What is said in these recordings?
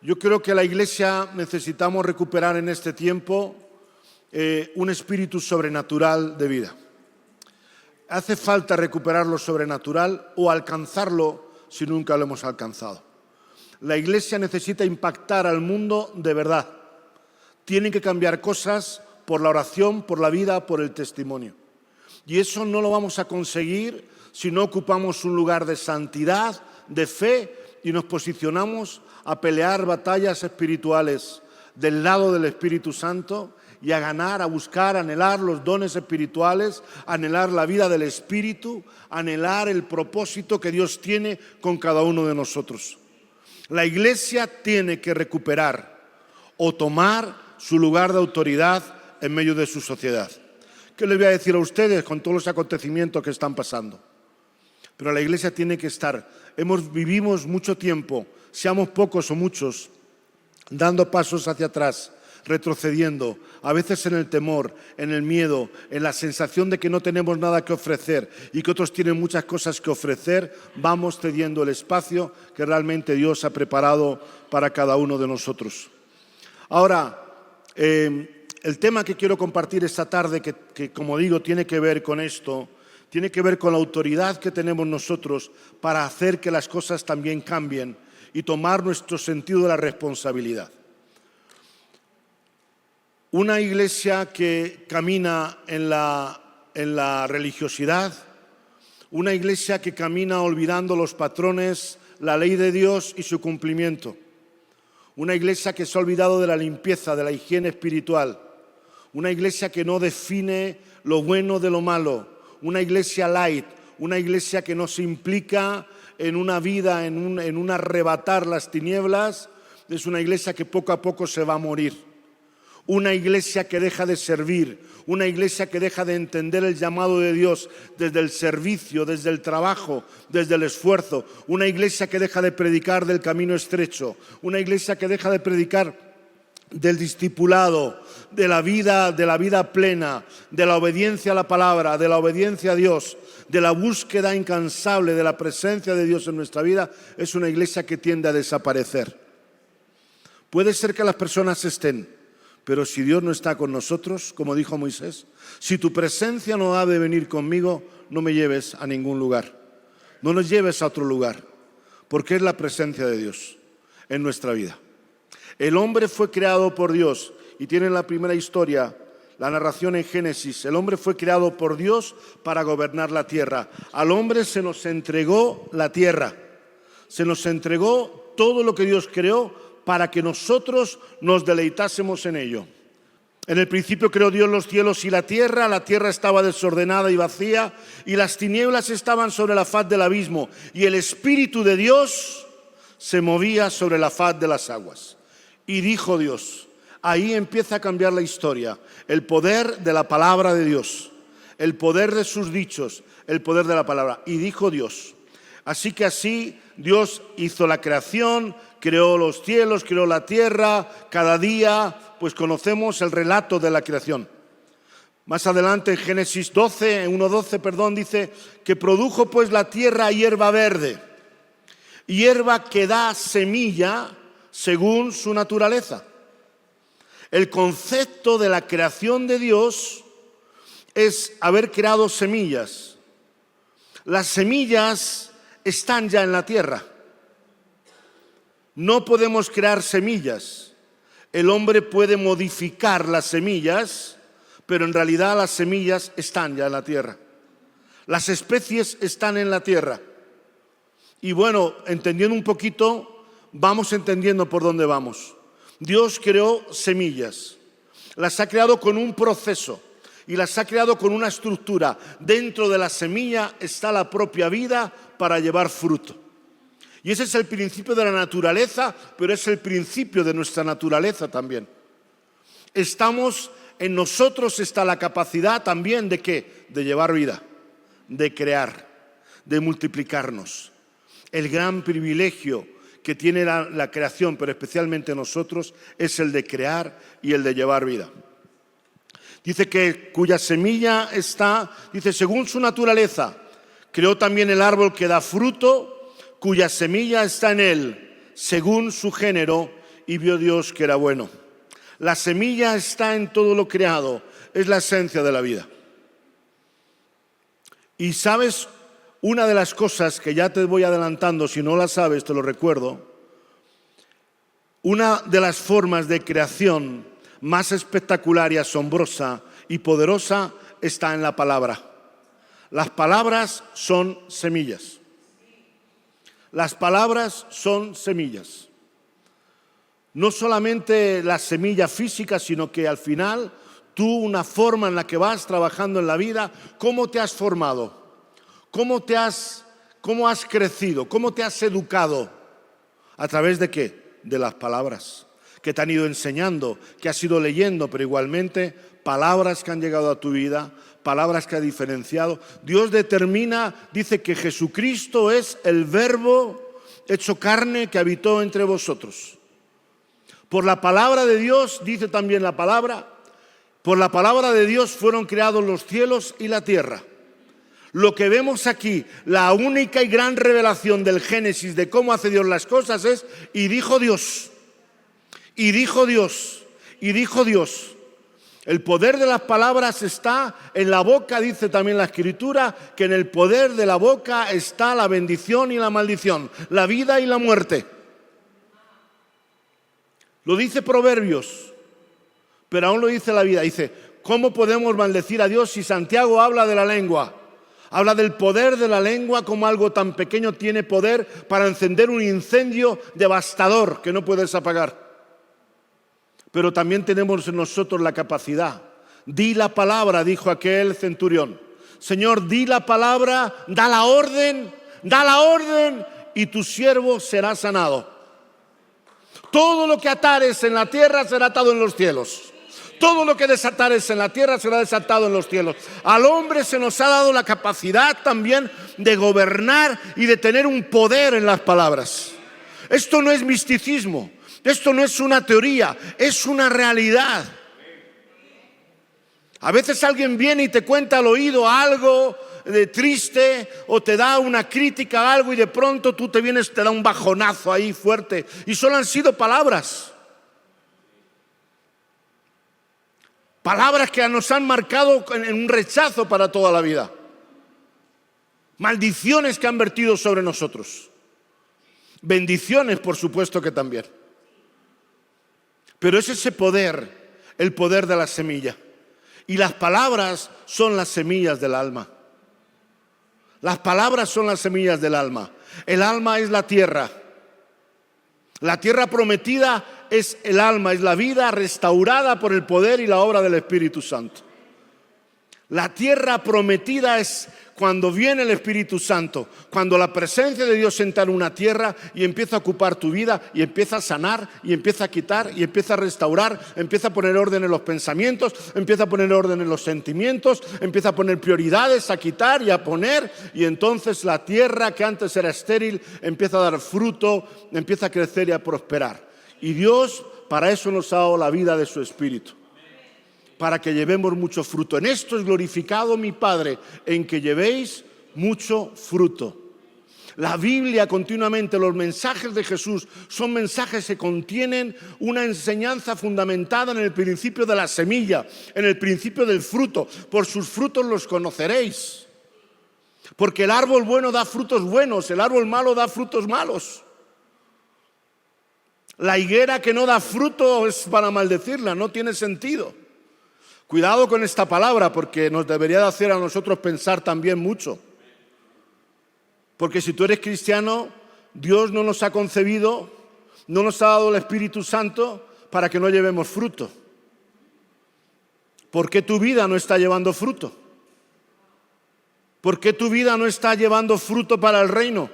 Yo creo que la Iglesia necesitamos recuperar en este tiempo un espíritu sobrenatural de vida. Hace falta recuperar lo sobrenatural o alcanzarlo si nunca lo hemos alcanzado. La Iglesia necesita impactar al mundo de verdad. Tienen que cambiar cosas por la oración, por la vida, por el testimonio. Y eso no lo vamos a conseguir si no ocupamos un lugar de santidad, de fe y nos posicionamos a pelear batallas espirituales del lado del Espíritu Santo y a ganar, a buscar, a anhelar los dones espirituales, a anhelar la vida del Espíritu, a anhelar el propósito que Dios tiene con cada uno de nosotros. La Iglesia tiene que recuperar o tomar su lugar de autoridad en medio de su sociedad. ¿Qué les voy a decir a ustedes con todos los acontecimientos que están pasando? Pero la Iglesia tiene que estar. Vivimos mucho tiempo, seamos pocos o muchos, dando pasos hacia atrás, retrocediendo, a veces en el temor, en el miedo, en la sensación de que no tenemos nada que ofrecer y que otros tienen muchas cosas que ofrecer. Vamos cediendo el espacio que realmente Dios ha preparado para cada uno de nosotros. Ahora, el tema que quiero compartir esta tarde, que como digo, tiene que ver con esto, tiene que ver con la autoridad que tenemos nosotros para hacer que las cosas también cambien y tomar nuestro sentido de la responsabilidad. Una iglesia que camina en la religiosidad, una iglesia que camina olvidando los patrones, la ley de Dios y su cumplimiento. Una iglesia que se ha olvidado de la limpieza, de la higiene espiritual. Una iglesia que no define lo bueno de lo malo. Una iglesia light, una iglesia que no se implica en una vida, en un arrebatar las tinieblas. Es una iglesia que poco a poco se va a morir. Una iglesia que deja de servir, una iglesia que deja de entender el llamado de Dios desde el servicio, desde el trabajo, desde el esfuerzo. Una iglesia que deja de predicar del camino estrecho, una iglesia que deja de predicar del discipulado, de la vida plena, de la obediencia a la palabra, de la obediencia a Dios, de la búsqueda incansable de la presencia de Dios en nuestra vida. Es una iglesia que tiende a desaparecer. Puede ser que las personas estén, pero si Dios no está con nosotros, como dijo Moisés, si tu presencia no ha de venir conmigo, no me lleves a ningún lugar. No nos lleves a otro lugar, porque es la presencia de Dios en nuestra vida. El hombre fue creado por Dios y tiene la primera historia, la narración en Génesis. El hombre fue creado por Dios para gobernar la tierra. Al hombre se nos entregó la tierra. Se nos entregó todo lo que Dios creó para que nosotros nos deleitásemos en ello. En el principio creó Dios los cielos y la tierra estaba desordenada y vacía, y las tinieblas estaban sobre la faz del abismo, y el Espíritu de Dios se movía sobre la faz de las aguas. Y dijo Dios, ahí empieza a cambiar la historia, el poder de la palabra de Dios, el poder de sus dichos, el poder de la palabra. Y dijo Dios. Así Dios hizo la creación, creó los cielos, creó la tierra. Cada día pues conocemos el relato de la creación. Más adelante en Génesis 1:12, dice que produjo pues la tierra hierba verde, hierba que da semilla según su naturaleza. El concepto de la creación de Dios es haber creado semillas. Las semillas están ya en la tierra. No podemos crear semillas. El hombre puede modificar las semillas, pero en realidad las semillas están ya en la tierra. Las especies están en la tierra. Y bueno, entendiendo un poquito, vamos entendiendo por dónde vamos. Dios creó semillas. Las ha creado con un proceso y las ha creado con una estructura. Dentro de la semilla está la propia vida para llevar fruto. Y ese es el principio de la naturaleza, pero es el principio de nuestra naturaleza también. En nosotros está la capacidad también ¿de qué? De llevar vida, de crear, de multiplicarnos. El gran privilegio que tiene la creación, pero especialmente nosotros, es el de crear y el de llevar vida. Dice que cuya semilla está, según su naturaleza, creó también el árbol que da fruto, cuya semilla está en él, según su género, y vio Dios que era bueno. La semilla está en todo lo creado, es la esencia de la vida. Y sabes, una de las cosas que ya te voy adelantando, si no la sabes te lo recuerdo, una de las formas de creación más espectacular y asombrosa y poderosa está en la palabra. Las palabras son semillas. Las palabras son semillas. No solamente la semilla física, sino que al final tú, una forma en la que vas trabajando en la vida, ¿cómo te has formado? ¿Cómo has crecido? ¿Cómo te has educado? ¿A través de qué? De las palabras que te han ido enseñando, que has ido leyendo, pero igualmente palabras que han llegado a tu vida, palabras que ha diferenciado. Dios determina, dice que Jesucristo es el Verbo hecho carne que habitó entre vosotros. Por la palabra de Dios, dice también la palabra, por la palabra de Dios fueron creados los cielos y la tierra. Lo que vemos aquí, la única y gran revelación del Génesis de cómo hace Dios las cosas es, y dijo Dios, y dijo Dios, y dijo Dios. El poder de las palabras está en la boca, dice también la Escritura, que en el poder de la boca está la bendición y la maldición, la vida y la muerte. Lo dice Proverbios, pero aún lo dice la vida. Dice, ¿cómo podemos maldecir a Dios si Santiago habla de la lengua? Habla del poder de la lengua, como algo tan pequeño tiene poder para encender un incendio devastador que no puedes apagar. Pero también tenemos en nosotros la capacidad. Di la palabra, dijo aquel centurión. Señor, di la palabra, da la orden, y tu siervo será sanado. Todo lo que atares en la tierra será atado en los cielos. Todo lo que desatares en la tierra será desatado en los cielos. Al hombre se nos ha dado la capacidad también de gobernar y de tener un poder en las palabras. Esto no es misticismo, esto no es una teoría, es una realidad. A veces alguien viene y te cuenta al oído algo de triste o te da una crítica a algo y de pronto tú te da un bajonazo ahí fuerte y solo han sido palabras. Palabras que nos han marcado en un rechazo para toda la vida. Maldiciones que han vertido sobre nosotros. Bendiciones, por supuesto que también. Pero es ese poder, el poder de la semilla. Y las palabras son las semillas del alma. Las palabras son las semillas del alma. El alma es la tierra. La tierra prometida es el alma, es la vida restaurada por el poder y la obra del Espíritu Santo. La tierra prometida es cuando viene el Espíritu Santo, cuando la presencia de Dios entra en una tierra y empieza a ocupar tu vida y empieza a sanar y empieza a quitar y empieza a restaurar, empieza a poner orden en los pensamientos, empieza a poner orden en los sentimientos, empieza a poner prioridades, a quitar y a poner, y entonces la tierra que antes era estéril empieza a dar fruto, empieza a crecer y a prosperar. Y Dios para eso nos ha dado la vida de su Espíritu, para que llevemos mucho fruto. En esto es glorificado mi Padre, en que llevéis mucho fruto. La Biblia continuamente, los mensajes de Jesús son mensajes que contienen una enseñanza fundamentada en el principio de la semilla, en el principio del fruto. Por sus frutos los conoceréis. Porque el árbol bueno da frutos buenos, el árbol malo da frutos malos. La higuera que no da fruto es para maldecirla, no tiene sentido. Cuidado con esta palabra porque nos debería de hacer a nosotros pensar también mucho. Porque si tú eres cristiano, Dios no nos ha concebido, no nos ha dado el Espíritu Santo para que no llevemos fruto. ¿Por qué tu vida no está llevando fruto? ¿Por qué tu vida no está llevando fruto para el reino?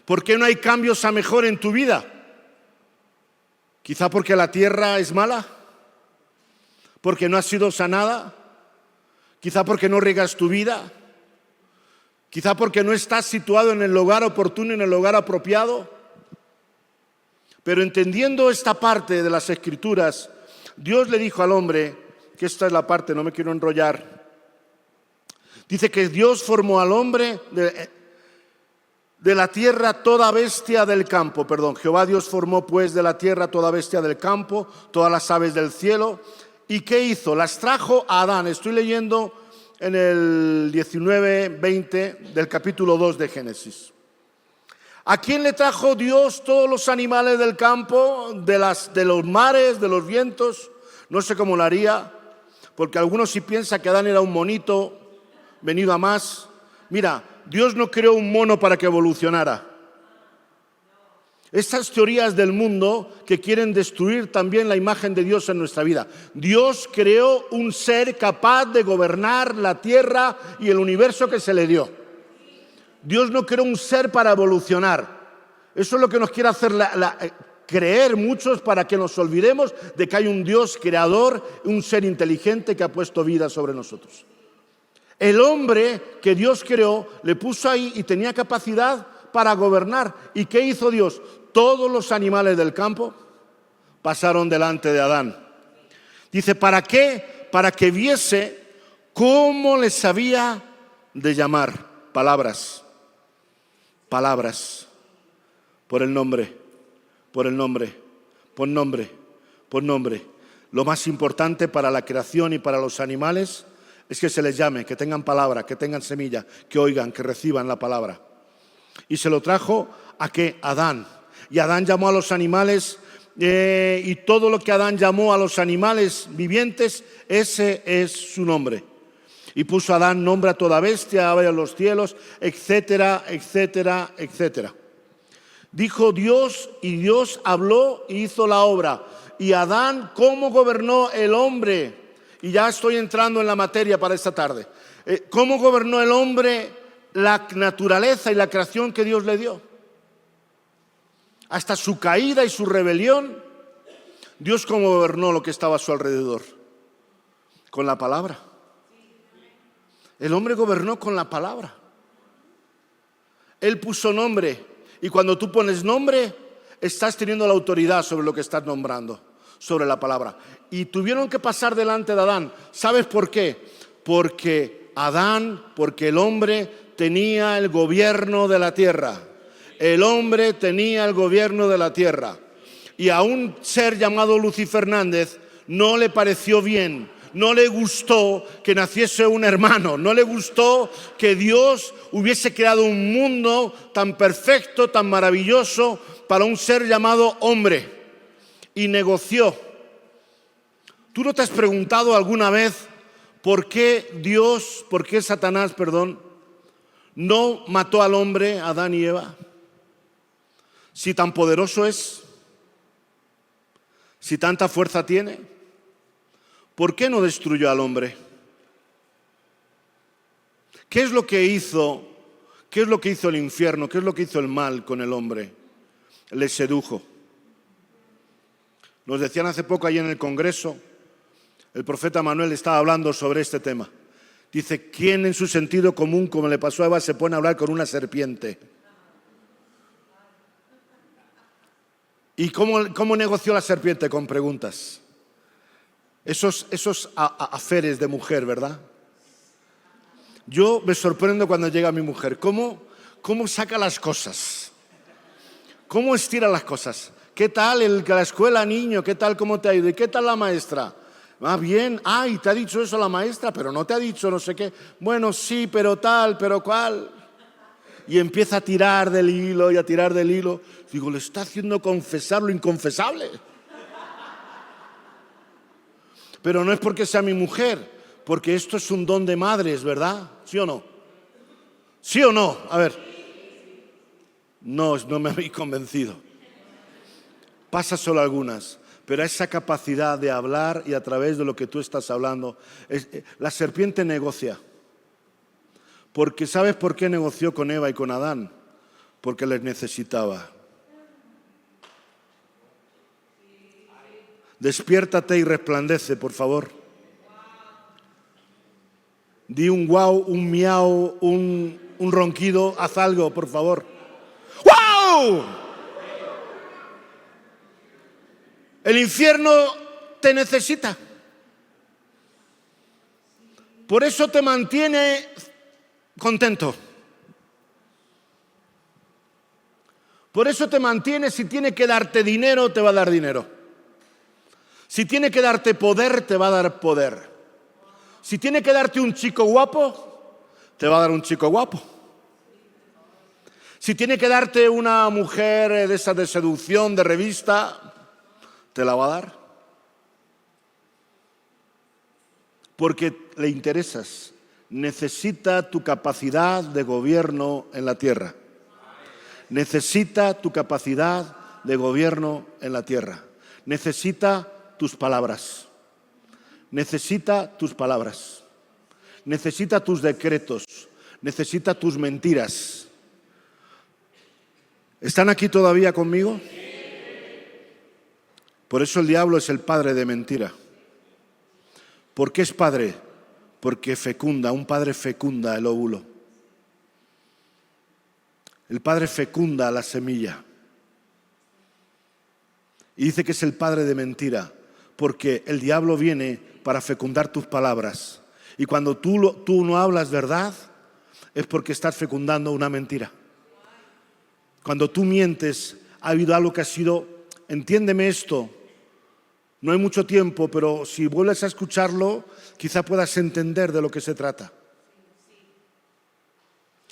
¿Por qué no hay cambios a mejor en tu vida? Quizá porque la tierra es mala, porque no has sido sanada, quizá porque no riegas tu vida, quizá porque no estás situado en el lugar oportuno, en el lugar apropiado. Pero entendiendo esta parte de las Escrituras, Dios le dijo al hombre, que esta es la parte, no me quiero enrollar, dice que Dios formó al hombre de la tierra toda bestia del campo, Jehová Dios formó pues de la tierra toda bestia del campo, todas las aves del cielo. ¿Y qué hizo? Las trajo a Adán. Estoy leyendo en el 19-20 del capítulo 2 de Génesis. ¿A quién le trajo Dios todos los animales del campo, de los mares, de los vientos? No sé cómo lo haría, porque algunos sí piensan que Adán era un monito venido a más. Mira, Dios no creó un mono para que evolucionara. Estas teorías del mundo que quieren destruir también la imagen de Dios en nuestra vida. Dios creó un ser capaz de gobernar la tierra y el universo que se le dio. Dios no creó un ser para evolucionar. Eso es lo que nos quiere hacer creer muchos, para que nos olvidemos de que hay un Dios creador, un ser inteligente que ha puesto vida sobre nosotros. El hombre que Dios creó le puso ahí y tenía capacidad para gobernar. ¿Y qué hizo Dios? Todos los animales del campo pasaron delante de Adán. Dice, ¿para qué? Para que viese cómo les había de llamar. Palabras. Por el nombre. Pon nombre. Lo más importante para la creación y para los animales es que se les llame, que tengan palabra, que tengan semilla, que oigan, que reciban la palabra. Y se lo trajo a ¿qué? Adán. Y Adán llamó a los animales, y todo lo que Adán llamó a los animales vivientes, ese es su nombre. Y puso Adán nombre a toda bestia, ave de los cielos, etcétera, etcétera, etcétera. Dijo Dios, y Dios habló y hizo la obra. Y Adán, ¿cómo gobernó el hombre? Y ya estoy entrando en la materia para esta tarde. ¿Cómo gobernó el hombre la naturaleza y la creación que Dios le dio? Hasta su caída y su rebelión, Dios cómo gobernó lo que estaba a su alrededor. Con la palabra. El hombre gobernó con la palabra. Él puso nombre. Y cuando tú pones nombre, estás teniendo la autoridad sobre lo que estás nombrando, sobre la palabra. Y tuvieron que pasar delante de Adán. ¿Sabes por qué? Porque el hombre tenía el gobierno de la tierra. El hombre tenía el gobierno de la tierra. Y a un ser llamado Lucifer Fernández no le pareció bien. No le gustó que naciese un hermano, no le gustó que Dios hubiese creado un mundo tan perfecto, tan maravilloso para un ser llamado hombre. Y negoció. ¿Tú no te has preguntado alguna vez por qué Satanás, no mató al hombre, Adán y Eva? Si tan poderoso es, si tanta fuerza tiene, ¿por qué no destruyó al hombre? ¿Qué es lo que hizo? ¿Qué es lo que hizo el infierno? ¿Qué es lo que hizo el mal con el hombre? Le sedujo. Nos decían hace poco ahí en el Congreso, el profeta Manuel estaba hablando sobre este tema. Dice, ¿quién en su sentido común, como le pasó a Eva, se pone a hablar con una serpiente? ¿Y cómo negoció la serpiente? Con preguntas. Esos aferes de mujer, ¿verdad? Yo me sorprendo cuando llega mi mujer. ¿Cómo saca las cosas? ¿Cómo estira las cosas? ¿Qué tal la escuela, niño? ¿Qué tal, cómo te ha ido? ¿Y qué tal la maestra? Ah, bien. Ay, ¿te ha dicho eso la maestra? Pero no te ha dicho no sé qué. Bueno, sí, pero tal, pero cual. Y empieza a tirar del hilo y a tirar del hilo. Digo, le está haciendo confesar lo inconfesable. Pero no es porque sea mi mujer, porque esto es un don de madres, ¿verdad? ¿Sí o no? ¿Sí o no? A ver. No me habéis convencido. Pasa solo algunas, pero esa capacidad de hablar y a través de lo que tú estás hablando, la serpiente negocia. Porque ¿sabes por qué negoció con Eva y con Adán? Porque les necesitaba. Despiértate y resplandece, por favor. Di un guau, un miau, un ronquido, haz algo, por favor. ¡Wow! El infierno te necesita. Por eso te mantiene contento. Por eso te mantienes. Si tiene que darte dinero, te va a dar dinero. Si tiene que darte poder, te va a dar poder. Si tiene que darte un chico guapo, te va a dar un chico guapo. Si tiene que darte una mujer de esa de seducción, de revista, te la va a dar. Porque le interesas. Necesita tu capacidad de gobierno en la tierra. Necesita tu capacidad de gobierno en la tierra. Necesita tus palabras. Necesita tus palabras. Necesita tus decretos. Necesita tus mentiras. ¿Están aquí todavía conmigo? Por eso el diablo es el padre de mentira. ¿Por qué es padre? Porque fecunda, un padre fecunda el óvulo. El padre fecunda la semilla. Y dice que es el padre de mentira, porque el diablo viene para fecundar tus palabras. Y cuando tú no hablas verdad, es porque estás fecundando una mentira. Cuando tú mientes, ha habido algo que ha sido, entiéndeme esto, no hay mucho tiempo, pero si vuelves a escucharlo, quizá puedas entender de lo que se trata.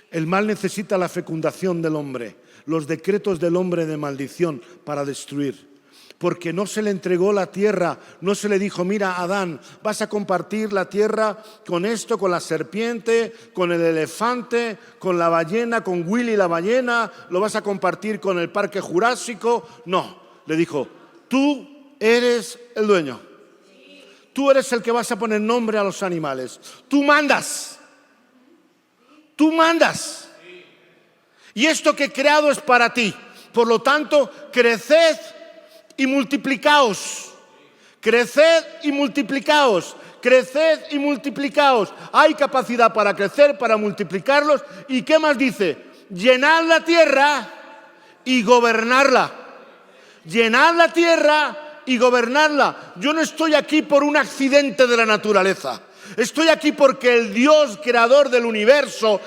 El mal necesita la fecundación del hombre, los decretos del hombre de maldición para destruir. Porque no se le entregó la tierra, no se le dijo, mira Adán, vas a compartir la tierra con esto, con la serpiente, con el elefante, con la ballena, con Willy la ballena, lo vas a compartir con el parque jurásico. No, le dijo, tú eres el dueño. Tú eres el que vas a poner nombre a los animales. Tú mandas. Tú mandas. Y esto que he creado es para ti. Por lo tanto, creced y multiplicaos. Creced y multiplicaos. Creced y multiplicaos. Hay capacidad para crecer, para multiplicarlos. ¿Y qué más dice? Llenad la tierra y gobernarla. Llenad la tierra y gobernarla. Yo no estoy aquí por un accidente de la naturaleza. Estoy aquí porque el Dios creador del universo,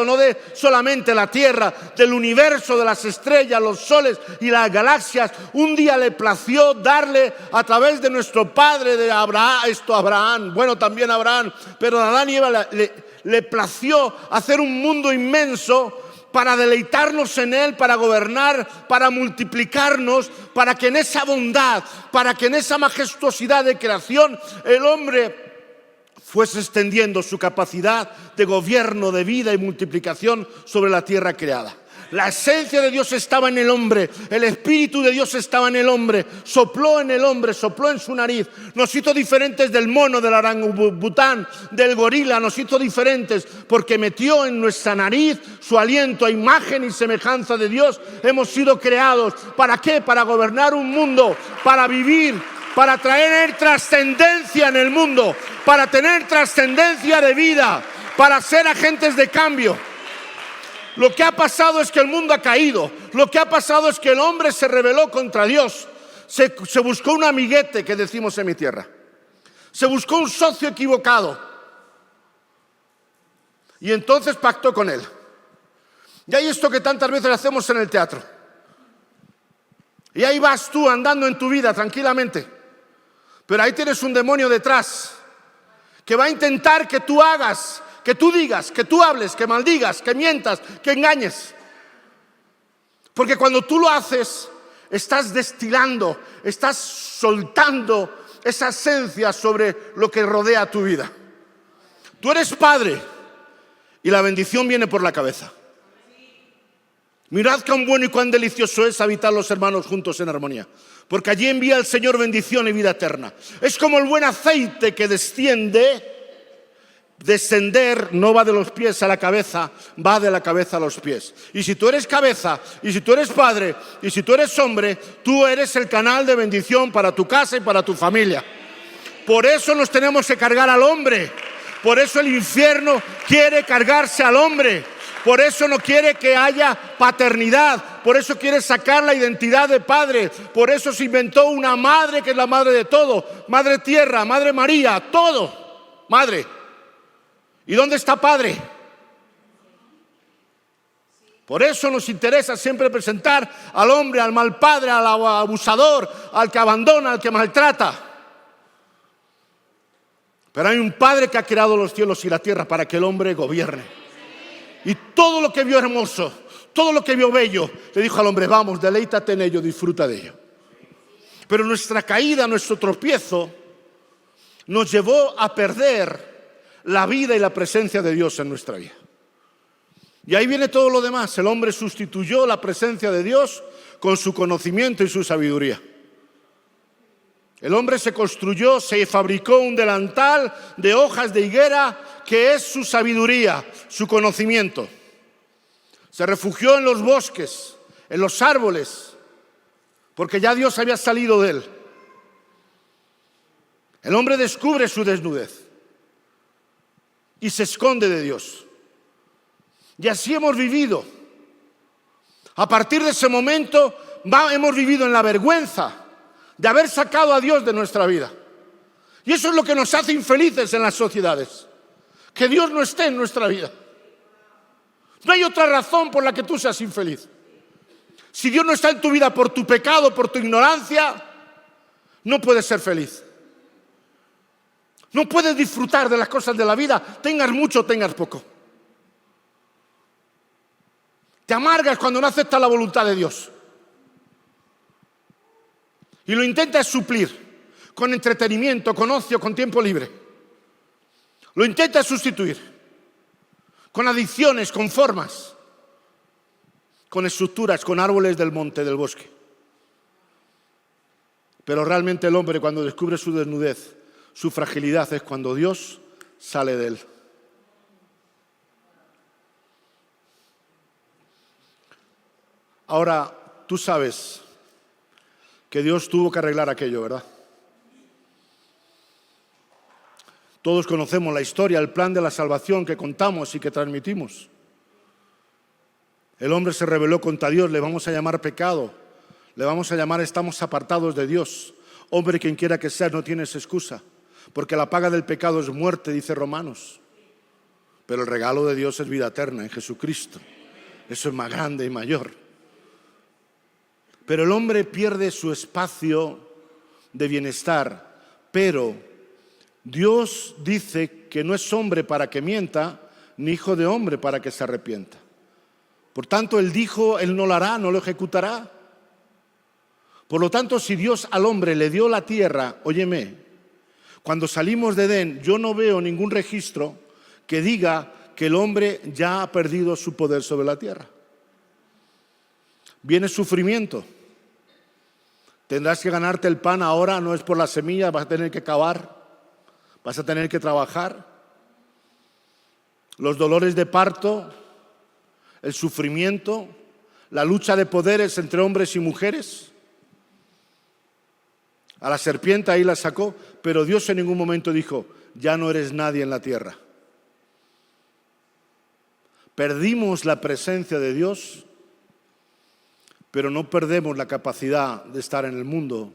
no de solamente la tierra, del universo, de las estrellas, los soles y las galaxias, un día le plació darle a través de nuestro padre de Abraham, bueno, también Abraham, pero a Adán y Eva le plació hacer un mundo inmenso para deleitarnos en él, para gobernar, para multiplicarnos, para que en esa bondad, para que en esa majestuosidad de creación el hombre fuese extendiendo su capacidad de gobierno, de vida y multiplicación sobre la tierra creada. La esencia de Dios estaba en el hombre, el Espíritu de Dios estaba en el hombre, sopló en el hombre, sopló en su nariz, nos hizo diferentes del mono, del orangután, del gorila, nos hizo diferentes porque metió en nuestra nariz su aliento a imagen y semejanza de Dios. Hemos sido creados, ¿para qué? Para gobernar un mundo, para vivir, para traer trascendencia en el mundo, para tener trascendencia de vida, para ser agentes de cambio. Lo que ha pasado es que el mundo ha caído. Lo que ha pasado es que el hombre se rebeló contra Dios. Se buscó un amiguete, que decimos en mi tierra. Se buscó un socio equivocado. Y entonces pactó con él. Y hay esto que tantas veces hacemos en el teatro. Y ahí vas tú andando en tu vida tranquilamente. Pero ahí tienes un demonio detrás que va a intentar que tú hagas, que tú digas, que tú hables, que maldigas, que mientas, que engañes. Porque cuando tú lo haces, estás destilando, estás soltando esa esencia sobre lo que rodea tu vida. Tú eres padre y la bendición viene por la cabeza. Mirad cuán bueno y cuán delicioso es habitar los hermanos juntos en armonía, porque allí envía el Señor bendición y vida eterna. Es como el buen aceite que desciende. Descender no va de los pies a la cabeza, va de la cabeza a los pies. Y si tú eres cabeza, y si tú eres padre, y si tú eres hombre, tú eres el canal de bendición para tu casa y para tu familia. Por eso nos tenemos que cargar al hombre. Por eso el infierno quiere cargarse al hombre. Por eso no quiere que haya paternidad. Por eso quiere sacar la identidad de padre. Por eso se inventó una madre que es la madre de todo. Madre Tierra, Madre María, todo. Madre. ¿Y dónde está padre? Por eso nos interesa siempre presentar al hombre, al mal padre, al abusador, al que abandona, al que maltrata. Pero hay un Padre que ha creado los cielos y la tierra para que el hombre gobierne. Y todo lo que vio hermoso, todo lo que vio bello, le dijo al hombre: vamos, deleítate en ello, disfruta de ello. Pero nuestra caída, nuestro tropiezo, nos llevó a perder la vida y la presencia de Dios en nuestra vida. Y ahí viene todo lo demás. El hombre sustituyó la presencia de Dios con su conocimiento y su sabiduría. El hombre se construyó, se fabricó un delantal de hojas de higuera que es su sabiduría, su conocimiento. Se refugió en los bosques, en los árboles, porque ya Dios había salido de él. El hombre descubre su desnudez y se esconde de Dios. Y así hemos vivido. A partir de ese momento hemos vivido en la vergüenza de haber sacado a Dios de nuestra vida. Y eso es lo que nos hace infelices en las sociedades, que Dios no esté en nuestra vida. No hay otra razón por la que tú seas infeliz. Si Dios no está en tu vida por tu pecado, por tu ignorancia, no puedes ser feliz. No puedes disfrutar de las cosas de la vida, tengas mucho o tengas poco. Te amargas cuando no aceptas la voluntad de Dios. Y lo intentas suplir con entretenimiento, con ocio, con tiempo libre. Lo intentas sustituir con adicciones, con formas, con estructuras, con árboles del monte, del bosque. Pero realmente el hombre, cuando descubre su desnudez, su fragilidad, es cuando Dios sale de él. Ahora, tú sabes que Dios tuvo que arreglar aquello, ¿verdad? Todos conocemos la historia, el plan de la salvación que contamos y que transmitimos. El hombre se rebeló contra Dios, le vamos a llamar pecado, le vamos a llamar estamos apartados de Dios. Hombre, quien quiera que seas, no tienes excusa, porque la paga del pecado es muerte, dice Romanos. Pero el regalo de Dios es vida eterna en Jesucristo. Eso es más grande y mayor. Pero el hombre pierde su espacio de bienestar. Pero Dios dice que no es hombre para que mienta, ni hijo de hombre para que se arrepienta. Por tanto, Él dijo, Él no lo hará, no lo ejecutará. Por lo tanto, si Dios al hombre le dio la tierra, óyeme, cuando salimos de Edén, yo no veo ningún registro que diga que el hombre ya ha perdido su poder sobre la tierra. Viene sufrimiento. Tendrás que ganarte el pan ahora, no es por la semilla, vas a tener que cavar, vas a tener que trabajar. Los dolores de parto, el sufrimiento, la lucha de poderes entre hombres y mujeres. A la serpiente ahí la sacó, pero Dios en ningún momento dijo, ya no eres nadie en la tierra. Perdimos la presencia de Dios, pero no perdemos la capacidad de estar en el mundo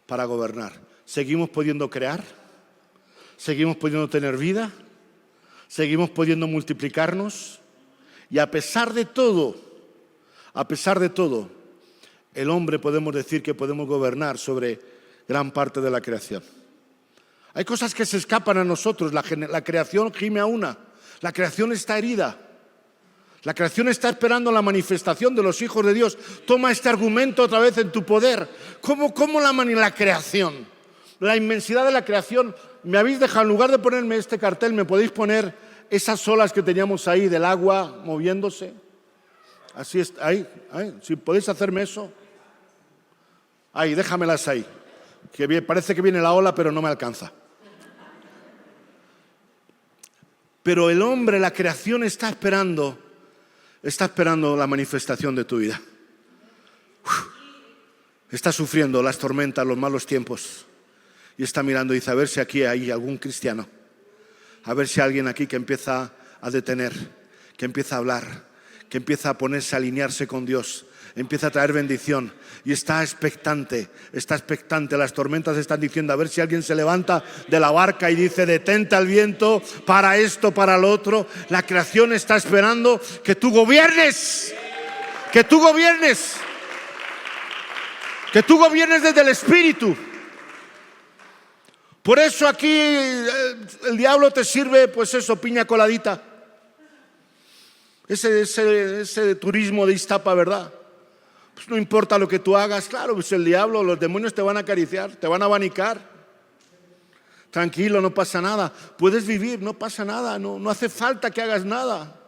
para gobernar. Seguimos pudiendo crear, seguimos pudiendo tener vida, seguimos pudiendo multiplicarnos y a pesar de todo, el hombre podemos decir que podemos gobernar sobre gran parte de la creación. Hay cosas que se escapan a nosotros, la creación gime a una, la creación está herida. La creación está esperando la manifestación de los hijos de Dios. Toma este argumento otra vez en tu poder. ¿Cómo la creación? La inmensidad de la creación. Me habéis dejado, en lugar de ponerme este cartel, ¿me podéis poner esas olas que teníamos ahí del agua moviéndose? Así es, ahí, si podéis hacerme eso. Ahí, déjamelas ahí. Que parece que viene la ola, pero no me alcanza. Pero el hombre, la creación está esperando la manifestación de tu vida. Está sufriendo las tormentas, los malos tiempos. Y está mirando y dice, a ver si aquí hay algún cristiano. A ver si hay alguien aquí que empieza a detener, que empieza a hablar, que empieza a ponerse, a alinearse con Dios. Empieza a traer bendición y está expectante. Las tormentas están diciendo, a ver si alguien se levanta de la barca y dice, detente al viento, para esto, para lo otro. La creación está esperando que tú gobiernes Que tú gobiernes. Que tú gobiernes desde el Espíritu. Por eso aquí el diablo te sirve, pues eso, piña coladita. Ese turismo de Iztapa, ¿verdad? Pues no importa lo que tú hagas, claro, pues el diablo, los demonios te van a acariciar, te van a abanicar. Tranquilo, no pasa nada. Puedes vivir, no pasa nada, no hace falta que hagas nada.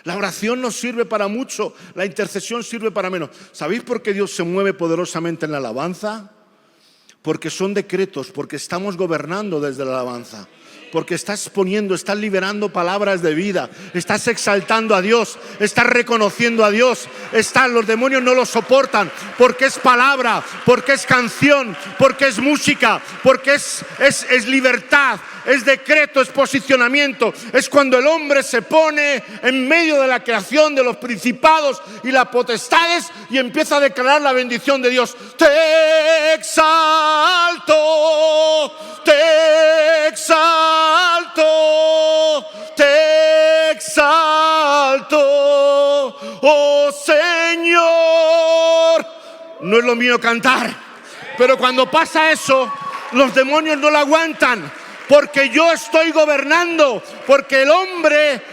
La oración no sirve para mucho, la intercesión sirve para menos. ¿Sabéis por qué Dios se mueve poderosamente en la alabanza? Porque son decretos, porque estamos gobernando desde la alabanza. Porque estás poniendo, estás liberando palabras de vida, estás exaltando a Dios, estás reconociendo a Dios, los demonios no lo soportan, porque es palabra, porque es canción, porque es música, porque es libertad, es decreto, es posicionamiento, es cuando el hombre se pone en medio de la creación de los principados y las potestades y empieza a declarar la bendición de Dios. Te exalto, te exalto, te exalto, oh Señor. No es lo mío cantar, pero cuando pasa eso, los demonios no lo aguantan. Porque yo estoy gobernando, porque el hombre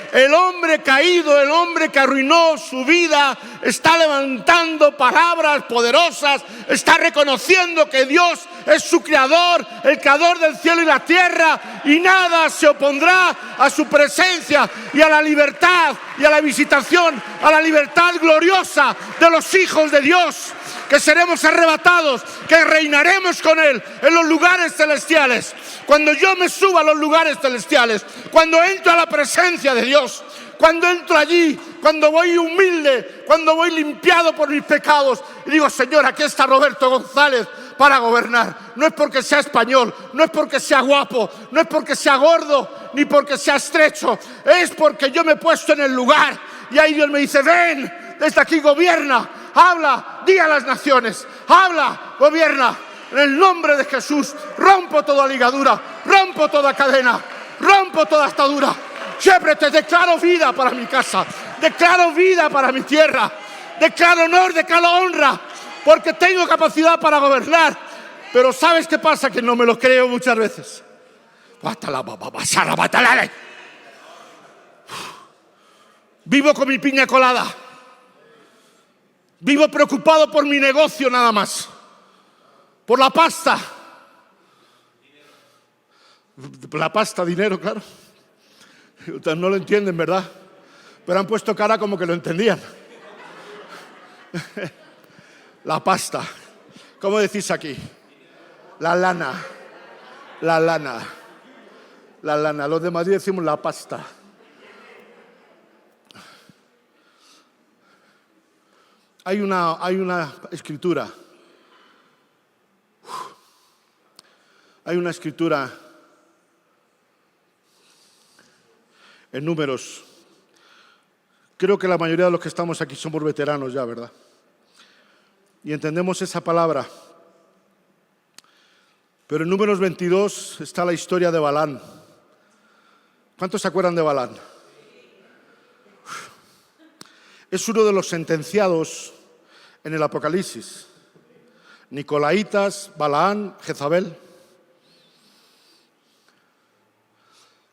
caído, el hombre que arruinó su vida, está levantando palabras poderosas, está reconociendo que Dios es su creador, el creador del cielo y la tierra, y nada se opondrá a su presencia y a la libertad y a la visitación, a la libertad gloriosa de los hijos de Dios, que seremos arrebatados, que reinaremos con Él en los lugares celestiales. Cuando yo me suba a los lugares celestiales, cuando entro a la presencia de Dios, cuando entro allí, cuando voy humilde, cuando voy limpiado por mis pecados y digo, Señor, aquí está Roberto González para gobernar. No es porque sea español, no es porque sea guapo, no es porque sea gordo, ni porque sea estrecho, es porque yo me he puesto en el lugar y ahí Dios me dice, ven, desde aquí gobierna, habla, di a las naciones, habla, gobierna. En el nombre de Jesús, rompo toda ligadura, rompo toda cadena, rompo toda atadura. Siempre te declaro vida para mi casa, declaro vida para mi tierra, declaro honor, declaro honra, porque tengo capacidad para gobernar. Pero ¿sabes qué pasa? Que no me lo creo muchas veces. Vivo con mi piña colada. Vivo preocupado por mi negocio nada más. Por la pasta. La pasta, dinero, claro. Ustedes no lo entienden, ¿verdad? Pero han puesto cara como que lo entendían. La pasta. ¿Cómo decís aquí? La lana. La lana. La lana. Los de Madrid decimos la pasta. Hay una escritura. Hay una escritura en Números. Creo que la mayoría de los que estamos aquí somos veteranos ya, ¿verdad? Y entendemos esa palabra. Pero en Números 22 está la historia de Balaam. ¿Cuántos se acuerdan de Balaam? Es uno de los sentenciados en el Apocalipsis. Nicolaitas, Balaam, Jezabel.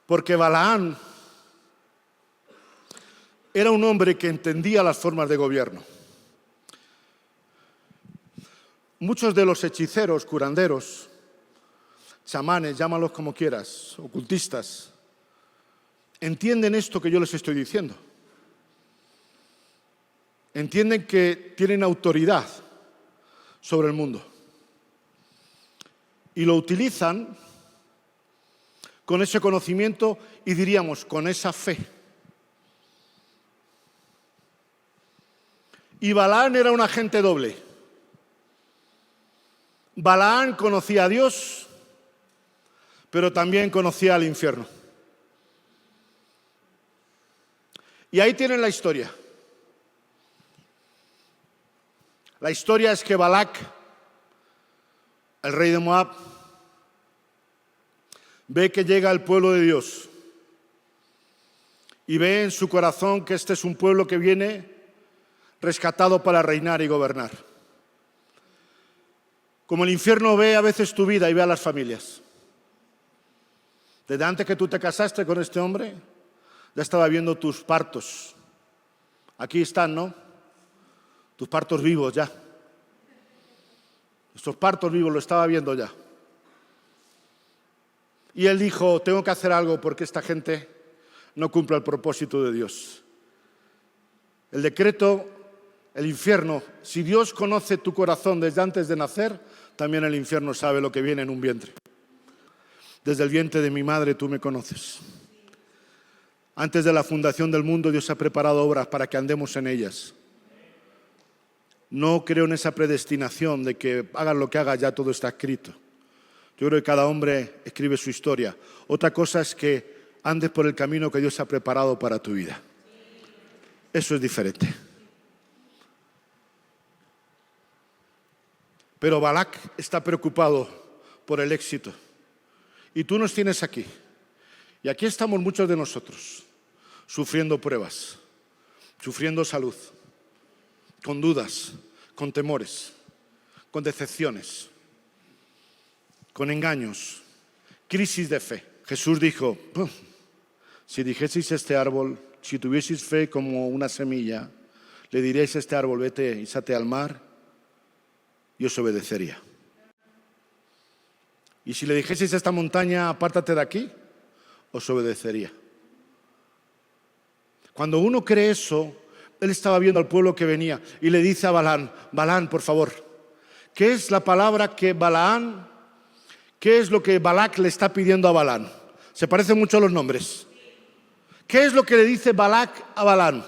Porque Balaam era un hombre que entendía las formas de gobierno. Muchos de los hechiceros, curanderos, chamanes, llámalos como quieras, ocultistas, entienden esto que yo les estoy diciendo. Entienden que tienen autoridad sobre el mundo. Y lo utilizan con ese conocimiento y diríamos con esa fe. Y Balaam era un agente doble. Balaam conocía a Dios, pero también conocía al infierno. Y ahí tienen la historia. La historia es que Balac, el rey de Moab, ve que llega el pueblo de Dios y ve en su corazón que este es un pueblo que viene rescatado para reinar y gobernar. Como el infierno ve a veces tu vida y ve a las familias. Desde antes que tú te casaste con este hombre, ya estaba viendo tus partos. Aquí están, ¿no? Tus partos vivos ya. Estos partos vivos lo estaba viendo ya. Y él dijo, tengo que hacer algo porque esta gente no cumple el propósito de Dios. El decreto, el infierno, si Dios conoce tu corazón desde antes de nacer, también el infierno sabe lo que viene en un vientre. Desde el vientre de mi madre tú me conoces. Antes de la fundación del mundo Dios ha preparado obras para que andemos en ellas. No creo en esa predestinación de que hagan lo que haga, ya todo está escrito. Yo creo que cada hombre escribe su historia. Otra cosa es que andes por el camino que Dios ha preparado para tu vida. Eso es diferente. Pero Balac está preocupado por el éxito. Y tú nos tienes aquí. Y aquí estamos muchos de nosotros, sufriendo pruebas, sufriendo salud, con dudas, con temores, con decepciones, con engaños, crisis de fe. Jesús dijo, si dijeseis este árbol, si tuvieseis fe como una semilla, le diréis a este árbol, vete y sate al mar, y os obedecería. Y si le dijeseis a esta montaña, apártate de aquí, os obedecería. Cuando uno cree eso, él estaba viendo al pueblo que venía y le dice a Balaam, Balaam, por favor, ¿qué es la palabra que Balaam, qué es lo que Balac le está pidiendo a Balaam? Se parecen mucho los nombres. ¿Qué es lo que le dice Balac a Balaam?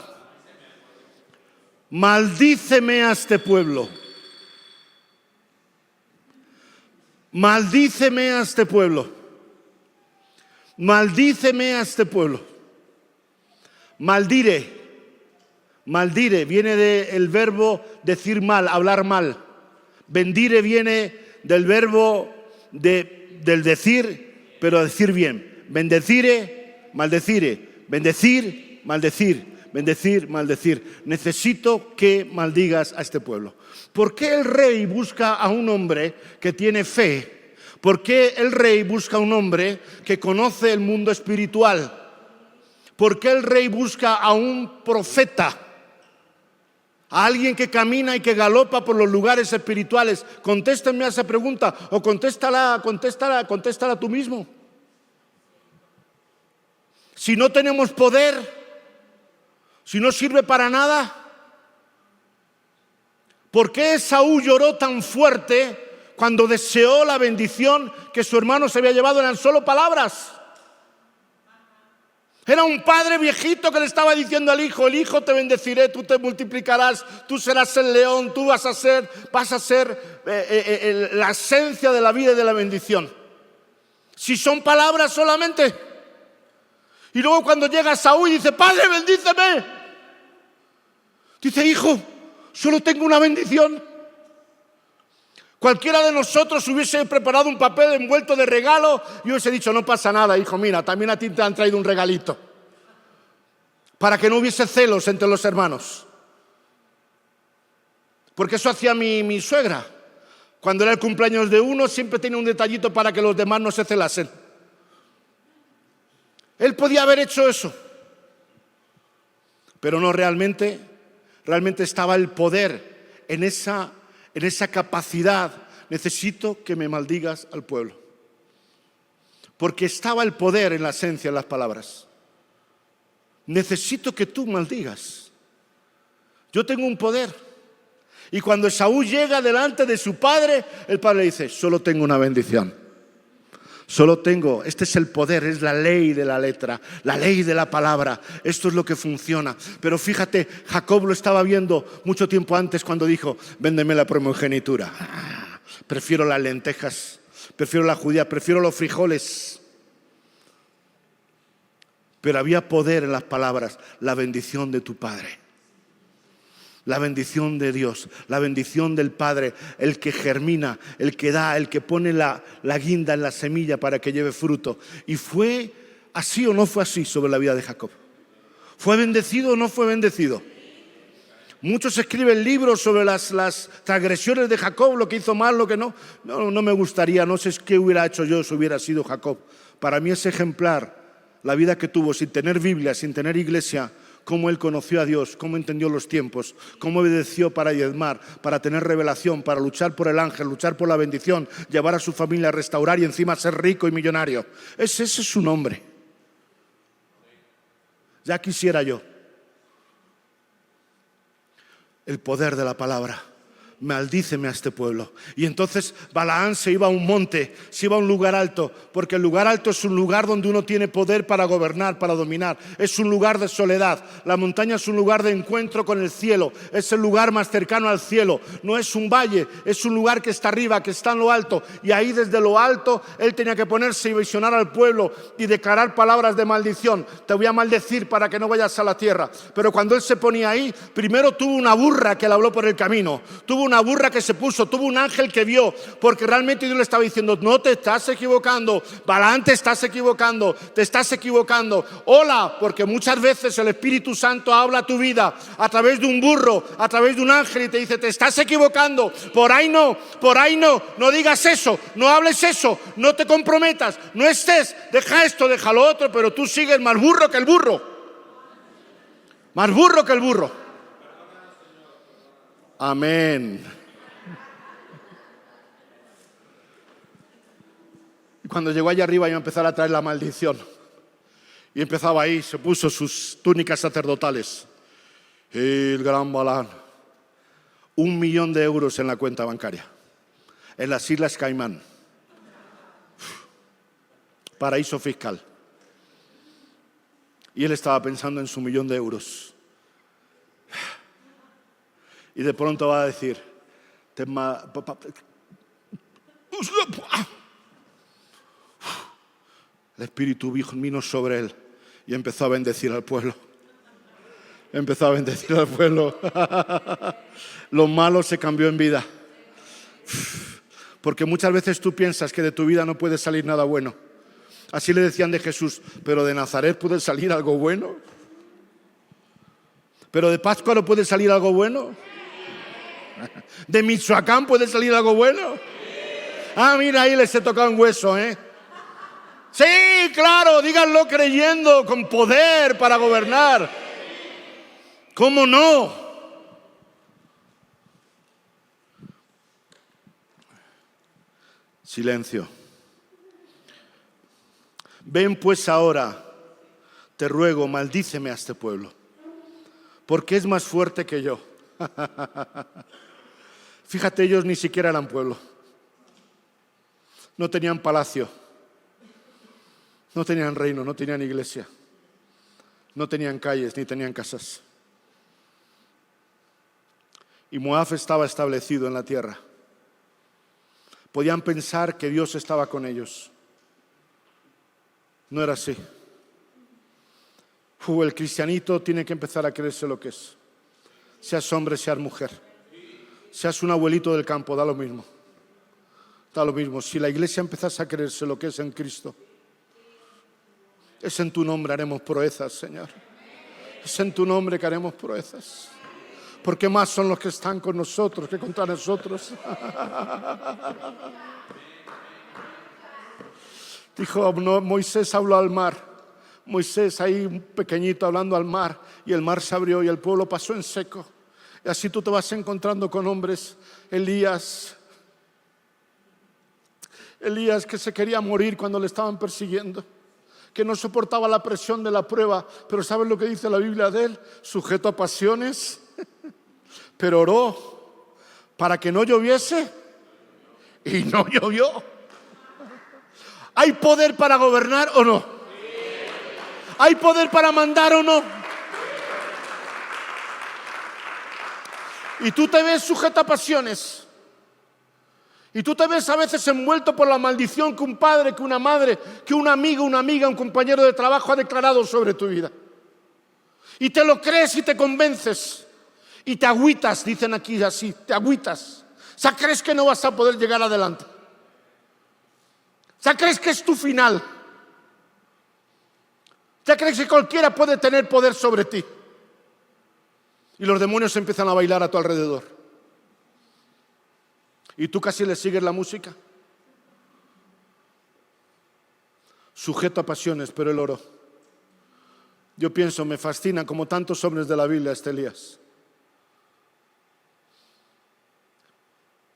Maldíceme a este pueblo. Maldíceme a este pueblo. Maldíceme a este pueblo. Maldire. Maldire viene del verbo decir mal, hablar mal. Bendire viene del verbo del decir, pero decir bien. Bendecire, maldecire. Bendecir, maldecir. Bendecir, maldecir. Necesito que maldigas a este pueblo. ¿Por qué el rey busca a un hombre que tiene fe? ¿Por qué el rey busca a un hombre que conoce el mundo espiritual? ¿Por qué el rey busca a un profeta? A alguien que camina y que galopa por los lugares espirituales. Contéstenme a esa pregunta o contéstala tú mismo. Si no tenemos poder, si no sirve para nada, ¿por qué Saúl lloró tan fuerte cuando deseó la bendición que su hermano se había llevado? Eran solo palabras. Era un padre viejito que le estaba diciendo al hijo, el hijo te bendeciré, tú te multiplicarás, tú serás el león, tú vas a ser la esencia de la vida y de la bendición. Si son palabras solamente. Y luego cuando llega Saúl y dice, padre, bendíceme. Dice, hijo, solo tengo una bendición. Cualquiera de nosotros hubiese preparado un papel envuelto de regalo y hubiese dicho, no pasa nada, hijo, mira, también a ti te han traído un regalito. Para que no hubiese celos entre los hermanos. Porque eso hacía mi suegra. Cuando era el cumpleaños de uno, siempre tenía un detallito para que los demás no se celasen. Él podía haber hecho eso. Pero no, realmente estaba el poder en esa capacidad. Necesito que me maldigas al pueblo. Porque estaba el poder en la esencia de las palabras. Necesito que tú maldigas. Yo tengo un poder. Y cuando Saúl llega delante de su padre, el padre le dice, solo tengo una bendición. Solo tengo, este es el poder, es la ley de la letra, la ley de la palabra. Esto es lo que funciona. Pero fíjate, Jacob lo estaba viendo mucho tiempo antes cuando dijo, véndeme la primogenitura. Prefiero las lentejas, prefiero la judía, prefiero los frijoles. Pero había poder en las palabras, la bendición de tu padre. La bendición de Dios, la bendición del Padre, el que germina, el que da, el que pone la guinda en la semilla para que lleve fruto. ¿Y fue así o no fue así sobre la vida de Jacob? ¿Fue bendecido o no fue bendecido? Muchos escriben libros sobre las transgresiones de Jacob, lo que hizo mal, lo que no. No me gustaría, no sé qué hubiera hecho yo si hubiera sido Jacob. Para mí es ejemplar la vida que tuvo sin tener Biblia, sin tener iglesia, cómo él conoció a Dios, cómo entendió los tiempos, cómo obedeció para diezmar, para tener revelación, para luchar por el ángel, luchar por la bendición, llevar a su familia a restaurar y encima ser rico y millonario. Ese es su nombre. Ya quisiera yo el poder de la palabra. Maldíceme a este pueblo. Y entonces Balaán se iba a un monte, se iba a un lugar alto, porque el lugar alto es un lugar donde uno tiene poder para gobernar, para dominar. Es un lugar de soledad. La montaña es un lugar de encuentro con el cielo. Es el lugar más cercano al cielo. No es un valle, es un lugar que está arriba, que está en lo alto. Y ahí desde lo alto él tenía que ponerse y visionar al pueblo y declarar palabras de maldición. Te voy a maldecir para que no vayas a la tierra. Pero cuando él se ponía ahí, primero tuvo una burra que le habló por el camino. Tuvo una burra que se puso, tuvo un ángel que vio, porque realmente Dios le estaba diciendo: no te estás equivocando, Balaán, te estás equivocando, te estás equivocando. Hola, porque muchas veces el Espíritu Santo habla a tu vida a través de un burro, a través de un ángel, y te dice: te estás equivocando, por ahí no, no digas eso, no hables eso, no te comprometas, no estés, deja esto, deja lo otro, pero tú sigues más burro que el burro, más burro que el burro. Amén. Y cuando llegó allá arriba iba a empezar a traer la maldición. Y empezaba ahí, se puso sus túnicas sacerdotales. El gran Balaán. 1 millón de euros en la cuenta bancaria. En las Islas Caimán. Paraíso fiscal. Y él estaba pensando en su 1 millón de euros. Y de pronto va a decir: el Espíritu vino sobre él y empezó a bendecir al pueblo. Empezó a bendecir al pueblo. Lo malo se cambió en vida. Porque muchas veces tú piensas que de tu vida no puede salir nada bueno. Así le decían de Jesús: pero de Nazaret puede salir algo bueno. Pero de Pascua no puede salir algo bueno. ¿De Michoacán puede salir algo bueno? Ah, mira, ahí les he tocado un hueso, ¿eh? Sí, claro, díganlo creyendo, con poder para gobernar. ¿Cómo no? Silencio. Ven pues ahora, te ruego, maldíceme a este pueblo, porque es más fuerte que yo. Fíjate, ellos ni siquiera eran pueblo. No tenían palacio. No tenían reino, no tenían iglesia. No tenían calles, ni tenían casas. Y Moab estaba establecido en la tierra. Podían pensar que Dios estaba con ellos. No era así. El cristianito tiene que empezar a creerse lo que es. Seas hombre, seas mujer. Seas un abuelito del campo, da lo mismo. Da lo mismo. Si la iglesia empezase a creerse lo que es en Cristo, es en tu nombre haremos proezas, Señor. Es en tu nombre que haremos proezas. Porque más son los que están con nosotros que contra nosotros. Dijo Moisés, habló al mar. Moisés ahí un pequeñito hablando al mar, y el mar se abrió y el pueblo pasó en seco. Y así tú te vas encontrando con hombres. Elías que se quería morir cuando le estaban persiguiendo, que no soportaba la presión de la prueba, pero ¿sabes lo que dice la Biblia de él? Sujeto a pasiones, pero oró para que no lloviese y no llovió. ¿Hay poder para gobernar o no? ¿Hay poder para mandar o no? Y tú te ves sujeto a pasiones. Y tú te ves a veces envuelto por la maldición que un padre, que una madre, que un amigo, una amiga, un compañero de trabajo ha declarado sobre tu vida. Y te lo crees y te convences. Y te agüitas, dicen aquí así, te agüitas. O sea, crees que no vas a poder llegar adelante. O sea, crees que es tu final. O sea, crees que cualquiera puede tener poder sobre ti. Y los demonios empiezan a bailar a tu alrededor. Y tú casi le sigues la música. Sujeto a pasiones, pero él oró. Yo pienso, me fascina como tantos hombres de la Biblia este Elías.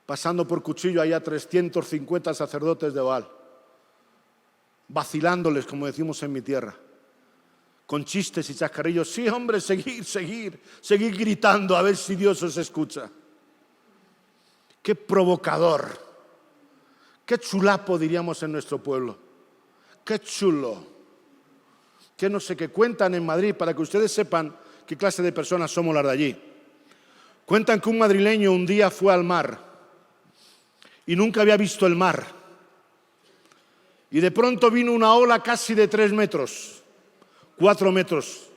Pasando por cuchillo allá 350 sacerdotes de Baal. Vacilándoles, como decimos en mi tierra. Con chistes y chascarrillos. Sí, hombre, seguir gritando a ver si Dios os escucha. Qué provocador. Qué chulapo diríamos en nuestro pueblo. Qué chulo. Que no sé qué cuentan en Madrid para que ustedes sepan qué clase de personas somos las de allí. Cuentan que un madrileño un día fue al mar y nunca había visto el mar. Y de pronto vino una ola casi de 3 metros, 4 metros.